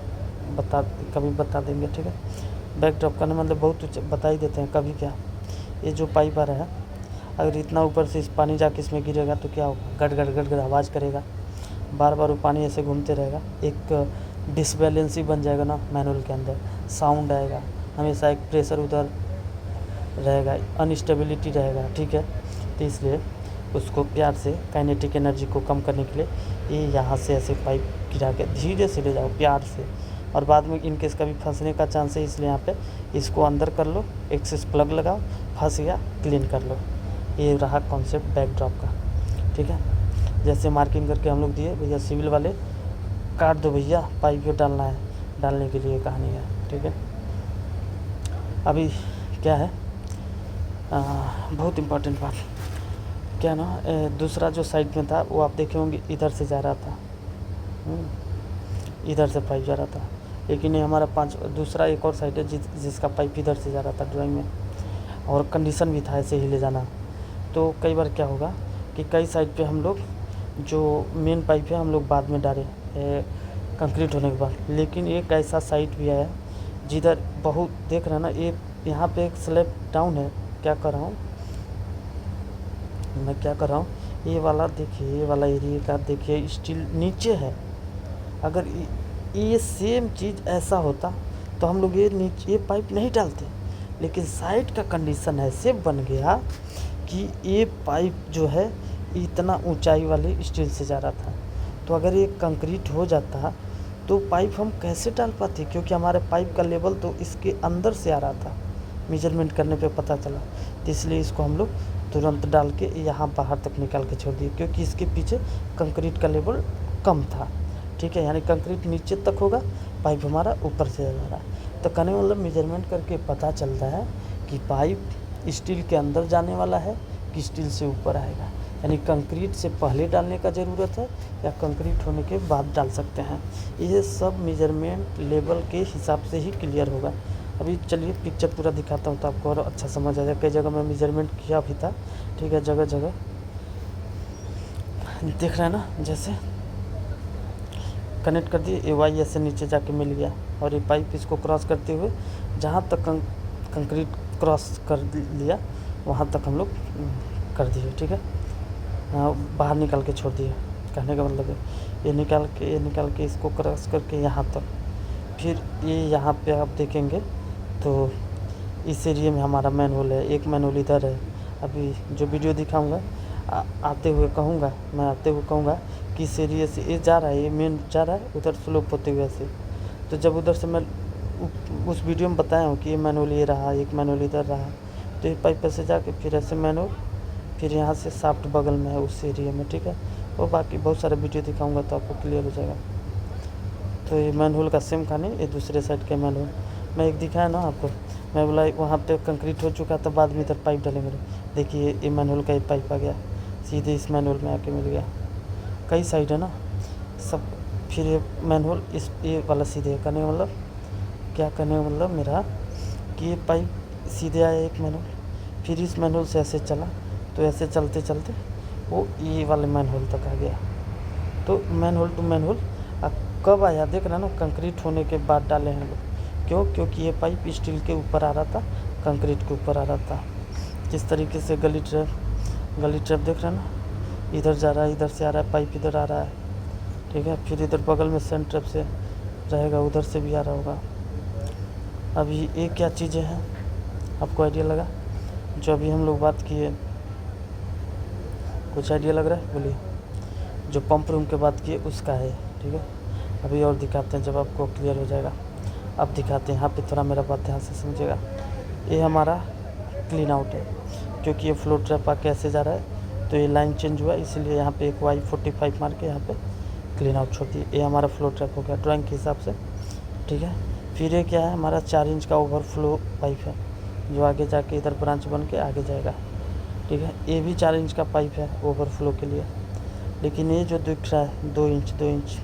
कभी बता देंगे, ठीक है। बैक ड्रॉप करने मतलब बहुत बता ही देते हैं कभी। क्या, ये जो पाइप आ रहा है, अगर इतना ऊपर से इस पानी जाके इसमें गिरेगा तो क्या होगा, गड़ गड़ गड़ गड़ आवाज़ करेगा, बार बार वो पानी ऐसे घूमते रहेगा। एक डिसबैलेंसी बन जाएगा ना मैनुअल के अंदर, साउंड आएगा हमेशा, एक प्रेशर उधर रहेगा, अनस्टेबिलिटी रहेगा, ठीक है। तो इसलिए उसको प्यार से काइनेटिक एनर्जी को कम करने के लिए ये यहाँ से ऐसे पाइप गिरा के धीरे से ले जाओ प्यार से, और बाद में इनकेस कभी फंसने का चांस है, इसलिए यहाँ पे इसको अंदर कर लो, एक्सेस प्लग लगाओ, फंस गया क्लीन कर लो। ये रहा कॉन्सेप्ट बैक ड्रॉप का, ठीक है। जैसे मार्किंग करके हम लोग दिए, भैया सिविल वाले काट दो भैया, पाइप जो डालना है, डालने के लिए कहानी है, ठीक है। अभी क्या है, बहुत इम्पोर्टेंट बात क्या ना, दूसरा जो साइड में था वो आप देखे होंगे इधर से जा रहा था, इधर से पाइप जा रहा था। लेकिन ये हमारा दूसरा एक और साइड है जिसका पाइप इधर से जा रहा था ड्राइंग में, और कंडीशन भी था ऐसे ही ले जाना। तो कई बार क्या होगा कि कई साइड पे हम लोग जो मेन पाइप है हम लोग बाद में डाले कंक्रीट होने के बाद। लेकिन एक ऐसा साइट भी आया जिधर बहुत देख रहे हैं ना, ये यहाँ पे एक स्लैब डाउन है। क्या कर रहा हूँ मैं, क्या कर रहा हूँ, ये वाला देखिए, ये वाला एरिया का देखिए स्टील नीचे है। अगर ये सेम चीज़ ऐसा होता तो हम लोग ये पाइप नहीं डालते। लेकिन साइड का कंडीशन ऐसे बन गया कि ये पाइप जो है इतना ऊंचाई वाले स्टील से जा रहा था। तो अगर ये कंक्रीट हो जाता तो पाइप हम कैसे डाल पाते, क्योंकि हमारे पाइप का लेवल तो इसके अंदर से आ रहा था, मेजरमेंट करने पे पता चला। तो इसलिए इसको हम लोग तुरंत डाल के यहाँ बाहर तक निकाल के छोड़ दिए, क्योंकि इसके पीछे कंक्रीट का लेवल कम था। ठीक है, यानी कंक्रीट नीचे तक होगा, पाइप हमारा ऊपर से जा रहा है। तो कहने का मतलब मेजरमेंट करके पता चलता है कि पाइप स्टील के अंदर जाने वाला है कि स्टील से ऊपर आएगा। यानी कंक्रीट से पहले डालने का ज़रूरत है या कंक्रीट होने के बाद डाल सकते हैं। ये सब मेजरमेंट लेवल के हिसाब से ही क्लियर होगा। अभी चलिए पिक्चर पूरा दिखाता हूँ तो आपको और अच्छा समझ आ जाए। कई जगह मैं मेजरमेंट किया भी था। ठीक है, जगह जगह देख रहे हैं ना, जैसे कनेक्ट कर दिए, ए वाई ऐसे नीचे जाके मिल गया, और ये पाइप इसको क्रॉस करते हुए जहाँ तक कंक्रीट क्रॉस कर लिया वहाँ तक हम लोग कर दिए। ठीक है, बाहर निकाल के छोड़ दिए। कहने का मतलब है ये निकाल के इसको क्रॉस करके यहाँ तक, फिर ये यहाँ पे आप देखेंगे तो इस एरिया में हमारा मैन होल है, एक मैन होल इधर है। अभी जो वीडियो दिखाऊंगा आते हुए कहूँगा कि इस एरिया से ये जा रहा है, ये मेन जा रहा है उधर स्लोप होते हुए ऐसे। तो जब उधर से मैं उस वीडियो में बताया हूँ कि ये मैन होल ये रहा, एक मैन होल इधर रहा, तो ये पाइप से जाके फिर ऐसे मैन होल, फिर यहाँ से साफ्ट बगल में है उस एरिया में। ठीक है, और बाकी बहुत सारे वीडियो दिखाऊंगा तो आपको क्लियर हो जाएगा। तो ये मैन होल का सेम कहानी, ये दूसरे साइड के मैन होल मैं एक दिखाया ना आपको। मैं बोला वहाँ पे कंक्रीट हो चुका तो बाद में इधर पाइप डालेंगे। देखिए ये मैन होल का एक पाइप आ गया, सीधे इस मैन होल में आके मिल गया। कई साइड है ना सब। फिर ये मैन होल इस ये वाला सीधे करने का मतलब क्या, करने का मतलब मेरा कि ये पाइप सीधे आया एक मैन होल, फिर इस मैन होल से ऐसे चला, तो ऐसे चलते चलते वो ये वाले मैन होल तक आ गया। तो manhole to manhole कब आया देख रहे ना, कंक्रीट होने के बाद डाले हैं लोग। क्यों? क्योंकि ये पाइप स्टील के ऊपर आ रहा था, कंक्रीट के ऊपर आ रहा था। किस तरीके से गली ट्रैप देख रहे हैं ना, इधर जा रहा है, इधर से आ रहा है पाइप, इधर आ रहा है। ठीक है, फिर इधर बगल में सेंट ट्रैप से रहेगा, उधर से भी आ रहा होगा। अभी ये क्या चीज़ें हैं आपको आइडिया लगा जो अभी हम लोग बात किए? कुछ आइडिया लग रहा है? बोलिए। जो पंप रूम के बात किए उसका है। ठीक है, अभी और दिखाते हैं जब आपको क्लियर हो जाएगा। अब दिखाते हैं, यहाँ पे थोड़ा मेरा बात ध्यान से समझिएगा। ये हमारा क्लीन आउट है, क्योंकि ये फ्लो ट्रैप आके ऐसे जा रहा है तो ये लाइन चेंज हुआ, इसलिए यहाँ पे एक Y45 मार के यहाँ पे क्लीन आउट छोड़ दिए। ये हमारा फ्लो ट्रैप हो गया ड्राइंग के हिसाब से। ठीक है, फिर ये क्या है, हमारा 4 इंच का ओवरफ्लो पाइप है जो आगे जाके इधर ब्रांच बन के आगे जाएगा। ठीक है, ये भी 4 इंच का पाइप है ओवरफ्लो के लिए। लेकिन ये जो दिख रहा है 2 इंच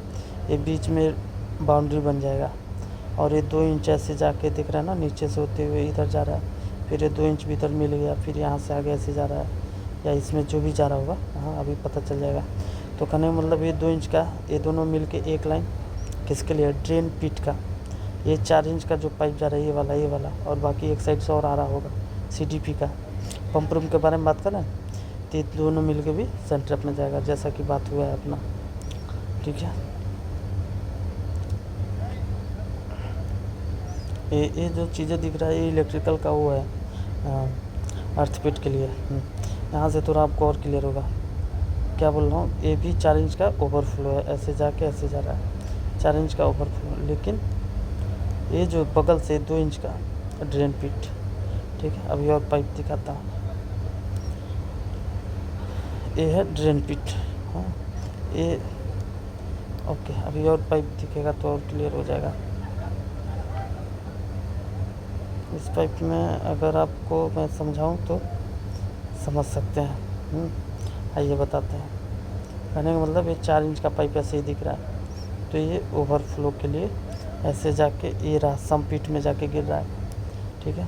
ये बीच में बाउंड्री बन जाएगा, और ये 2 इंच ऐसे जाके दिख रहा है ना, नीचे से होते हुए इधर जा रहा है, फिर ये 2 इंच भी इधर मिल गया, फिर यहाँ से आगे ऐसे जा रहा है, या इसमें जो भी जा रहा होगा, हाँ अभी पता चल जाएगा। तो कहने का मतलब ये 2 इंच का, ये दोनों मिल के एक लाइन किसके लिए? ड्रेन पिट का। ये 4 इंच का जो पाइप जा रहा है ये वाला, और बाकी एक साइड से और आ रहा होगा CDP का। पंप रूम के बारे में बात करें तो ये दोनों मिल के भी सेंटर अपने जाएगा, जैसा कि बात हुआ है अपना। ठीक है, ये जो चीज़ें दिख रहा है ये इलेक्ट्रिकल का वो है, अर्थ पिट के लिए। यहाँ से थोड़ा आपको और क्लियर होगा क्या बोल रहा हूँ। ये भी 4 इंच का ओवरफ्लो है, ऐसे जाके ऐसे जा रहा है 4 इंच का ओवरफ्लो। लेकिन ये जो बगल से 2 इंच का ड्रेन पिट। ठीक है, अभी और पाइप दिखाता हूँ। ये है ड्रेन पिट। हाँ ये ओके, अभी और पाइप दिखेगा तो और क्लियर हो जाएगा। इस पाइप में अगर आपको मैं समझाऊं तो समझ सकते हैं। आइए बताते हैं। कहने का मतलब ये 4 इंच का पाइप ऐसे ही दिख रहा है, तो ये ओवरफ्लो के लिए ऐसे जाके ये रहा, सम पिट में जाके गिर रहा है। ठीक है,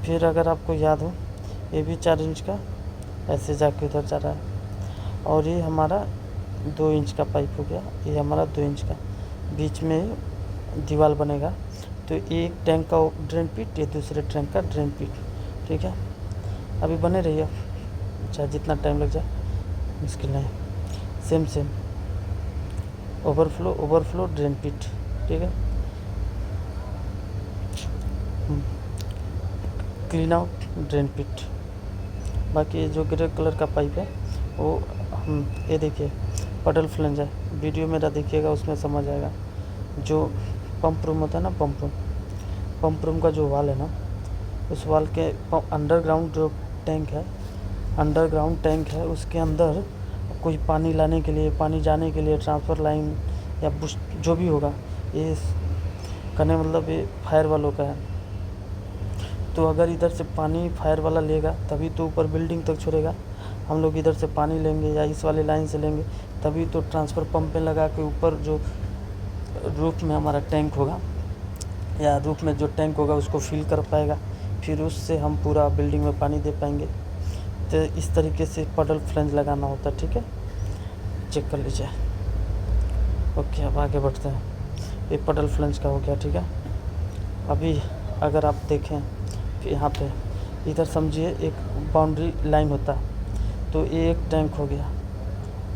फिर अगर आपको याद हो ये भी 4 इंच का ऐसे जाके उधर जा रहा है, और ये हमारा 2 इंच का पाइप हो गया, ये हमारा 2 इंच का, बीच में दीवार बनेगा। तो एक टैंक का ड्रेन पिट, ये दूसरे टैंक का ड्रेन पिट। ठीक है, अभी बने रहिए, चाहे जितना टाइम लग जाए मुश्किल नहीं। सेम ओवरफ्लो ड्रेन पिट। ठीक है, क्लीन आउट ड्रेन पिट। बाकी जो ग्रे कलर का पाइप है वो हम ये देखिए पडल फ्लेंज है, वीडियो मेरा देखिएगा उसमें समझ आएगा। जो पंप रूम होता है ना, पंप रूम का जो वाल है ना, उस वाल के अंडरग्राउंड जो टैंक है अंडरग्राउंड टैंक है, उसके अंदर कोई पानी लाने के लिए, पानी जाने के लिए ट्रांसफ़र लाइन या बुश जो भी होगा, ये कहने मतलब ये फायर वालों का है। तो अगर इधर से पानी फायर वाला लेगा तभी तो ऊपर बिल्डिंग तक छोड़ेगा। हम लोग इधर से पानी लेंगे या इस वाले लाइन से लेंगे तभी तो ट्रांसफ़र पंप में लगा के ऊपर जो रूफ में हमारा टैंक होगा या रूफ में जो टैंक होगा उसको फिल कर पाएगा, फिर उससे हम पूरा बिल्डिंग में पानी दे पाएंगे। तो इस तरीके से पडल फ्लैंज लगाना होता है। ठीक है, चेक कर लीजिए। ओके, अब आगे बढ़ते हैं। ये पडल फ्लैंज का हो गया। ठीक है, अभी अगर आप देखें तो यहाँ पे इधर समझिए एक बाउंड्री लाइन होता है, तो ये एक टैंक हो गया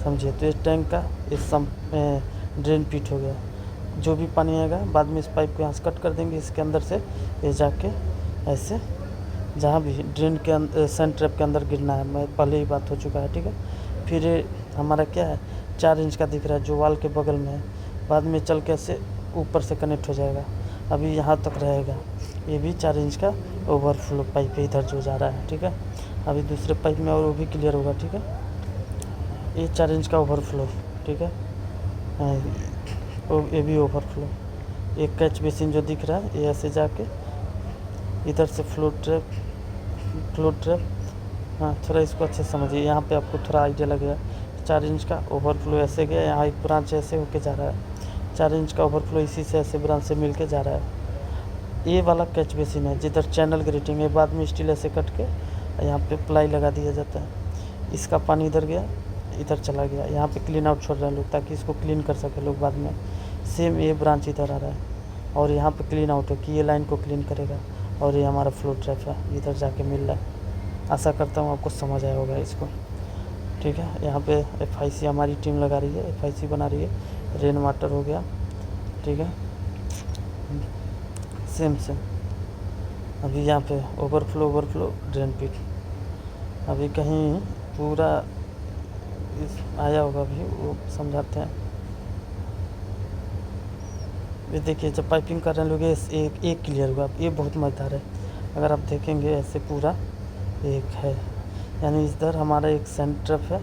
समझिए। तो इस टैंक का इस ड्रेन पिट हो गया। जो भी पानी आएगा बाद में इस पाइप को यहाँ से कट कर देंगे, इसके अंदर से ये जाके ऐसे जहाँ भी ड्रेन के सैंड ट्रैप के अंदर गिरना है, मैं पहले ही बात हो चुका है। ठीक है, फिर हमारा क्या है 4 इंच का दिख रहा है जो वाल के बगल में है, बाद में चल के ऐसे ऊपर से कनेक्ट हो जाएगा। अभी यहाँ तक रहेगा, ये भी 4 इंच का ओवरफ्लो पाइप है इधर जो जा रहा है। ठीक है, अभी दूसरे पाइप में और वो भी क्लियर होगा। ठीक है, ये 4 इंच का ओवरफ्लो। ठीक है, ये भी ओवरफ्लो। एक कैच बेसिन जो दिख रहा है ये ऐसे जाके इधर से फ्लो ट्रैप। हाँ, थोड़ा इसको अच्छे से समझिए, यहाँ पे आपको थोड़ा आइडिया लगेगा। 4 इंच का ओवरफ्लो ऐसे गया, यहाँ एक ब्रांच ऐसे होके जा रहा है। 4 इंच का ओवरफ्लो इसी से ऐसे ब्रांच से मिल के जा रहा है। ये वाला कैच बेसिन है जिधर चैनल ग्रेटिंग है, बाद में स्टील ऐसे कट के यहाँ पे प्लाई लगा दिया जाता है। इसका पानी इधर गया, इधर चला गया, यहाँ पे क्लीन आउट छोड़ रहे हैं लोग ताकि इसको क्लीन कर सके लोग बाद में। सेम ये ब्रांच इधर आ रहा है और यहाँ पे क्लीन आउट है कि ये लाइन को क्लीन करेगा, और ये हमारा फ्लो ट्रैप है इधर जाके मिल रहा है। आशा करता हूँ आपको समझ आया होगा इसको। ठीक है, यहाँ पे FIC हमारी टीम लगा रही है, FIC बना रही है। रेन वाटर हो गया। ठीक है, सेम अभी यहाँ पे ओवरफ्लो ड्रेन पिट। अभी कहीं पूरा आया होगा, अभी वो समझाते हैं। ये देखिए जब पाइपिंग कर रहे हैं लोग एक क्लियर हुआ। ये बहुत मज़ेदार है, अगर आप देखेंगे ऐसे पूरा एक है, यानी इधर हमारा एक सेंटर है,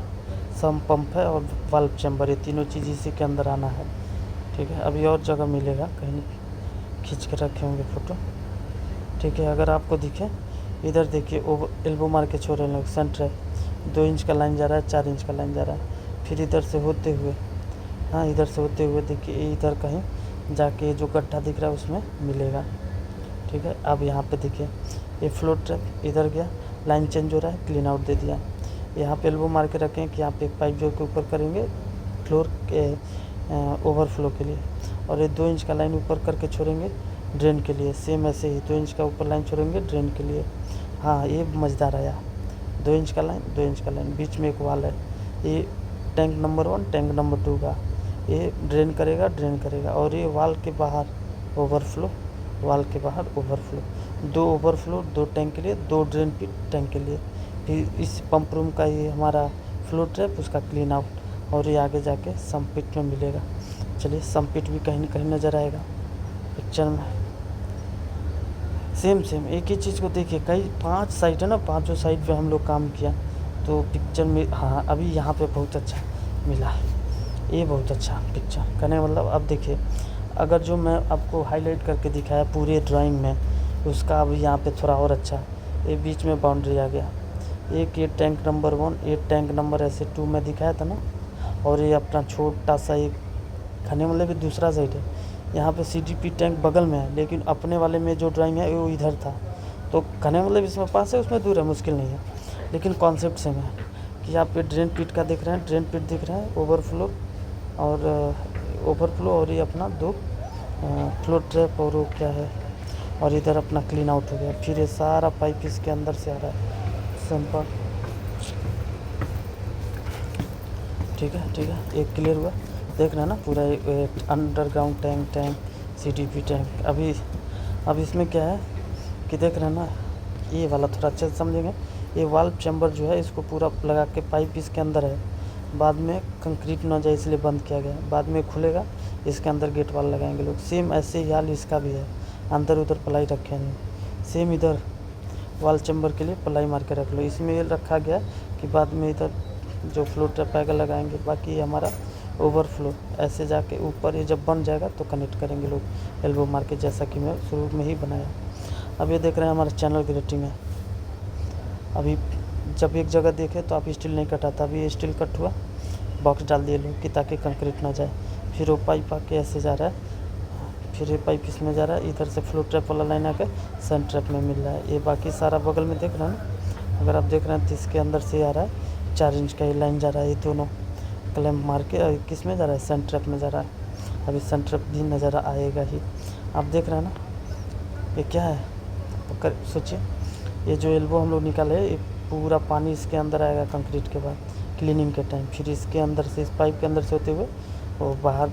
सम पंप है और वाल्व चैम्बर, ये तीनों चीज़ इसी के अंदर आना है। ठीक है, अभी और जगह मिलेगा, कहीं खींच के रखे होंगे फ़ोटो। ठीक है, अगर आपको दिखे इधर देखिए ओवर एल्बो मार के छोड़ रहे लोग। सेंटर है, 2 इंच का लाइन जा रहा है, 4 इंच का लाइन जा रहा है। फिर इधर से होते हुए, हाँ इधर से होते हुए देखिए इधर कहीं जाके जो गड्ढा दिख रहा है उसमें मिलेगा। ठीक है, अब यहाँ पे देखिए ये फ्लो ट्रैप इधर गया, लाइन चेंज हो रहा है, क्लीन आउट दे दिया। यहाँ पे एल्बो मार के रखें कि यहाँ पे एक पाइप जो के ऊपर करेंगे फ्लोर के ओवरफ्लो के लिए, और ये 2 इंच का लाइन ऊपर करके छोड़ेंगे ड्रेन के लिए। सेम ऐसे ही 2 इंच का ऊपर लाइन छोड़ेंगे ड्रेन के लिए। हाँ, ये मज़ेदार आया। 2 इंच का लाइन, 2 इंच का लाइन, बीच में एक वाल है। ये टैंक नंबर 1 टैंक नंबर 2 का, ये ड्रेन करेगा और ये वाल के बाहर ओवरफ्लो, वाल के बाहर ओवरफ्लो। 2 ओवरफ्लो 2 टैंक के लिए, 2 ड्रेन पिट टैंक के लिए। फिर इस पंप रूम का ये हमारा फ्लो ट्रैप, उसका क्लीन आउट, और ये आगे जाके सम पिट में मिलेगा। चलिए सम पिट भी कहीं न कहीं नज़र आएगा पिक्चर में। सेम एक ही चीज़ को देखिए, कई 5 साइट है ना, 5 साइट पे हम लोग काम किया तो पिक्चर में। हाँ, अभी यहाँ पे बहुत अच्छा मिला, ये बहुत अच्छा पिक्चर कहने मतलब। अब देखिए अगर जो मैं आपको हाईलाइट करके दिखाया पूरे ड्राइंग में, उसका अब यहाँ पे थोड़ा और अच्छा, ये बीच में बाउंड्री आ गया। एक ये टैंक नंबर 1, ये टैंक नंबर ऐसे 2 में दिखाया था ना, और ये अपना छोटा सा एक खाने मतलब भी दूसरा साइड है। यहाँ पे CDP टैंक बगल में है, लेकिन अपने वाले में जो ड्राइंग है वो इधर था। तो खाने मतलब इसमें पास है, उसमें दूर है, मुश्किल नहीं है, लेकिन कॉन्सेप्ट सेम है कि आप ये ड्रेन पिट का देख रहे हैं, ड्रेन पिट दिख रहा है, ओवरफ्लो और ये अपना 2 फ्लो ट्रैप और वो क्या है, और इधर अपना क्लीन आउट हो गया। फिर ये सारा पाइप इसके अंदर से आ रहा है सिंपल। ठीक है, एक क्लियर हुआ, देख रहे हैं ना पूरा एक अंडरग्राउंड टैंक CDP टैंक। अब इसमें क्या है कि देख रहे हैं ना, ये वाला थोड़ा अच्छे से समझेंगे। ये वाल्व चैम्बर जो है इसको पूरा लगा के पाइप इसके अंदर है, बाद में कंक्रीट न जाए इसलिए बंद किया गया, बाद में खुलेगा, इसके अंदर गेट वाल लगाएंगे लोग। सेम ऐसे ही हाल इसका भी है, अंदर उधर प्लाई रखे नहीं। सेम इधर वाल चैम्बर के लिए प्लाई मार के रख लो। इसमें ये रखा गया बाकी बाद में इधर जो फ्लो ट्रैप आएगा लगाएंगे। बाकी ये हमारा ओवरफ्लो ऐसे जाके ऊपर ये जब बन जाएगा तो कनेक्ट करेंगे लोग एल्बो मार के, जैसा कि मैं शुरू में ही बनाया। अब ये देख रहे हैं हमारा चैनल ग्रेटिंग है। अभी जब एक जगह देखे तो आप स्टील नहीं कटाता, अभी ये स्टील कट हुआ, बॉक्स डाल दिए लोग कि ताकि कंक्रीट ना जाए। फिर वो पाइप आके ऐसे जा रहा है, फिर ये पाइप इसमें जा रहा है, इधर से फ्लो ट्रैप वाला लाइन आकर सन ट्रैप में मिल रहा है। ये बाकी सारा बगल में देख रहे हैं ना, अगर आप देख रहे हैं तो इसके अंदर से आ रहा है 4 इंच का ये लाइन जा रहा है। ये दोनों क्लैंप मार के किस में जा रहा है, सन ट्रैप में जा रहा है। अभी सन ट्रैप भी नज़र आएगा ही। आप देख रहे हैं ना ये क्या है, सोचिए ये जो एल्बो हम लोग निकाले ये पूरा पानी इसके अंदर आएगा कंक्रीट के बाद क्लीनिंग के टाइम, फिर इसके अंदर से इस पाइप के अंदर से होते हुए वो बाहर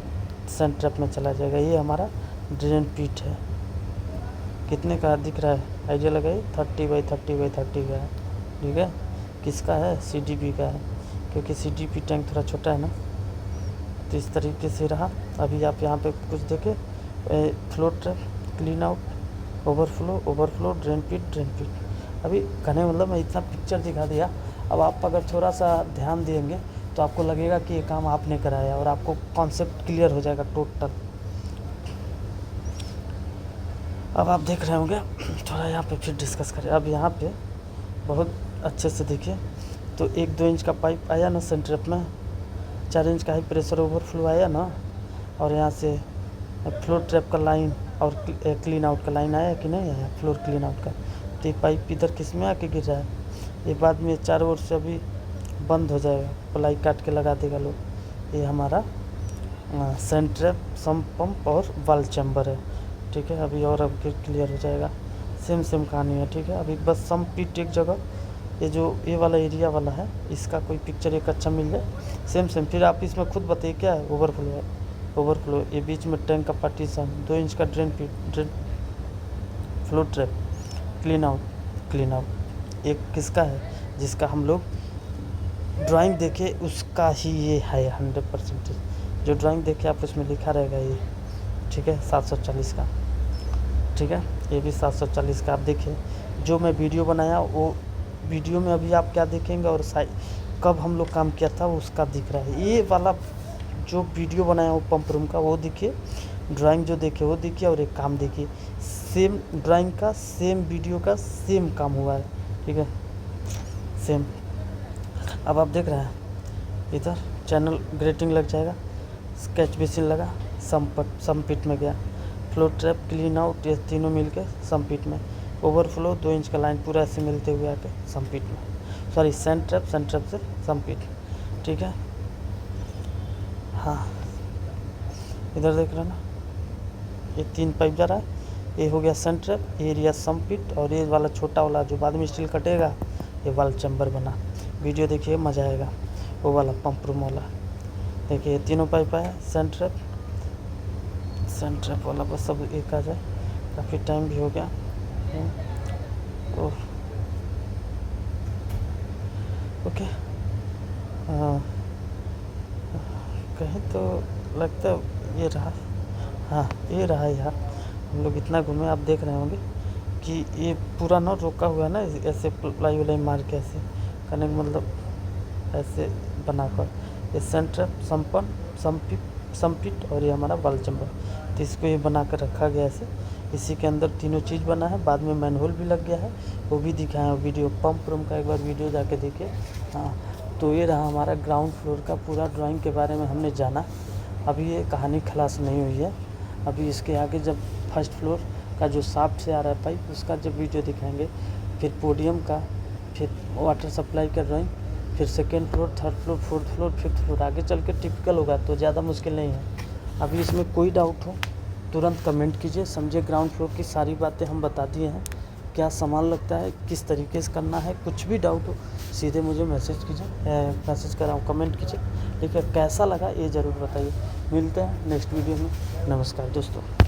सन ट्रैप में चला जाएगा। ये हमारा ड्रेन पिट है। कितने का दिख रहा है, आइडिया लगाइए, 30x30x30 का है। ठीक है, किसका है, CDP का है, क्योंकि CDP टैंक थोड़ा छोटा है ना। तो इस तरीके से रहा। अभी आप यहाँ पे कुछ देखें, flow trap, clean out, overflow, drain pit. अभी कहने मतलब मैं इतना पिक्चर दिखा दिया। अब आप अगर थोड़ा सा ध्यान देंगे तो आपको लगेगा कि ये काम आपने कराया और आपको कॉन्सेप्ट क्लियर हो जाएगा टोटल। अब आप देख रहे होंगे, थोड़ा यहाँ पे फिर डिस्कस करें। अब यहाँ पे बहुत अच्छे से देखिए तो 1-2 इंच का पाइप आया ना सन ट्रैप में, 4 इंच का हाई प्रेशर ओवरफ्लो आया ना, और यहाँ से फ्लोर ट्रैप का लाइन और क्लीन आउट का लाइन आया कि नहीं आया, फ्लोर क्लीन आउट का। तो ये पाइप इधर किस में आके गिर रहा है, ये बाद में चारों ओर से अभी बंद हो जाएगा, प्लाई काट के लगा देगा लोग। ये हमारा सन ट्रैप, सम पंप और वाल चैम्बर है। ठीक है, अभी और अब क्लियर हो जाएगा। सेम कहानी है। ठीक है, अभी बस सम पिट एक जगह, ये जो ये वाला एरिया वाला है इसका कोई पिक्चर एक अच्छा मिल जाए सेम। फिर आप इसमें खुद बताइए क्या है, ओवरफ्लो। ये बीच में टैंक का पार्टीशन, 2 इंच का drain flow trap, clean out. एक किसका है, जिसका हम लोग ड्राइंग देखे उसका ही ये है 100%। जो ड्राइंग देखे आप उसमें लिखा रहेगा ये। ठीक है, 740 का। ठीक है, ये भी 740 का। आप देखिए जो मैं वीडियो बनाया वो वीडियो में अभी आप क्या देखेंगे और कब हम लोग काम किया था उसका दिख रहा है। ये वाला जो वीडियो बनाया वो पंप रूम का वो देखिए, ड्राइंग जो देखे वो देखिए, और एक काम देखिए, सेम ड्राइंग का सेम वीडियो का सेम काम हुआ है। ठीक है, सेम। अब आप देख रहे हैं इधर चैनल ग्रेटिंग लग जाएगा, स्केच बेसिन लगा, सम पिट में गया, फ्लो ट्रैप, क्लीन आउट, ये तीनों मिल के सम पिट में, ओवरफ्लो 2 इंच का लाइन पूरा ऐसे मिलते हुए आके सम पिट में, सॉरी सन ट्रैप से सम पिट। ठीक है, हाँ इधर देख रहे हैं ना, ये 3 पाइप जा रहा है, ये हो गया सन ट्रैप, ये एरिया सम पिट, और ये वाला छोटा वाला जो बाद में स्टील कटेगा ये वाल चैम्बर बना। वीडियो देखिए मज़ा आएगा, वो वाला पंप रूम वाला। देखिए ये तीनों पाइप आया, सन ट्रैप वाला बस सब एक आ जाए, काफ़ी टाइम भी हो गया। ओके, कहीं तो लगता है ये रहा, हाँ ये रहा यार। हम लोग इतना घूमे, आप देख रहे होंगे कि ये पूरा ना रोका हुआ है ना, ऐसे प्लाई वालाई मार के ऐसे करने का मतलब ऐसे बनाकर। ये सन ट्रैप, सम पिट और ये हमारा वाल चैम्बर, तो इसको ये बना कर रखा गया ऐसे। इसी के अंदर तीनों चीज़ बना है, बाद में मैनहोल भी लग गया है, वो भी दिखाया वीडियो। पंप रूम का एक बार वीडियो जाके देखिए। हाँ, तो ये रहा हमारा ग्राउंड फ्लोर का पूरा ड्राइंग के बारे में हमने जाना। अभी ये कहानी खलास नहीं हुई है, अभी इसके आगे जब फर्स्ट फ्लोर का जो शाफ्ट से आ रहा है पाइप उसका जब वीडियो दिखाएंगे, फिर पोडियम का, फिर वाटर सप्लाई का ड्राइंग, फिर second floor, third floor, fourth floor, fifth floor, आगे चल के टिपिकल होगा, तो ज़्यादा मुश्किल नहीं है। अभी इसमें कोई डाउट हो तुरंत कमेंट कीजिए, समझे ग्राउंड फ्लोर की सारी बातें हम बता दिए हैं, क्या सामान लगता है, किस तरीके से करना है। कुछ भी डाउट हो सीधे मुझे मैसेज कीजिए, मैसेज कराओ, कमेंट कीजिए। ठीक है, कैसा लगा ये ज़रूर बताइए। मिलते हैं नेक्स्ट वीडियो में। नमस्कार दोस्तों।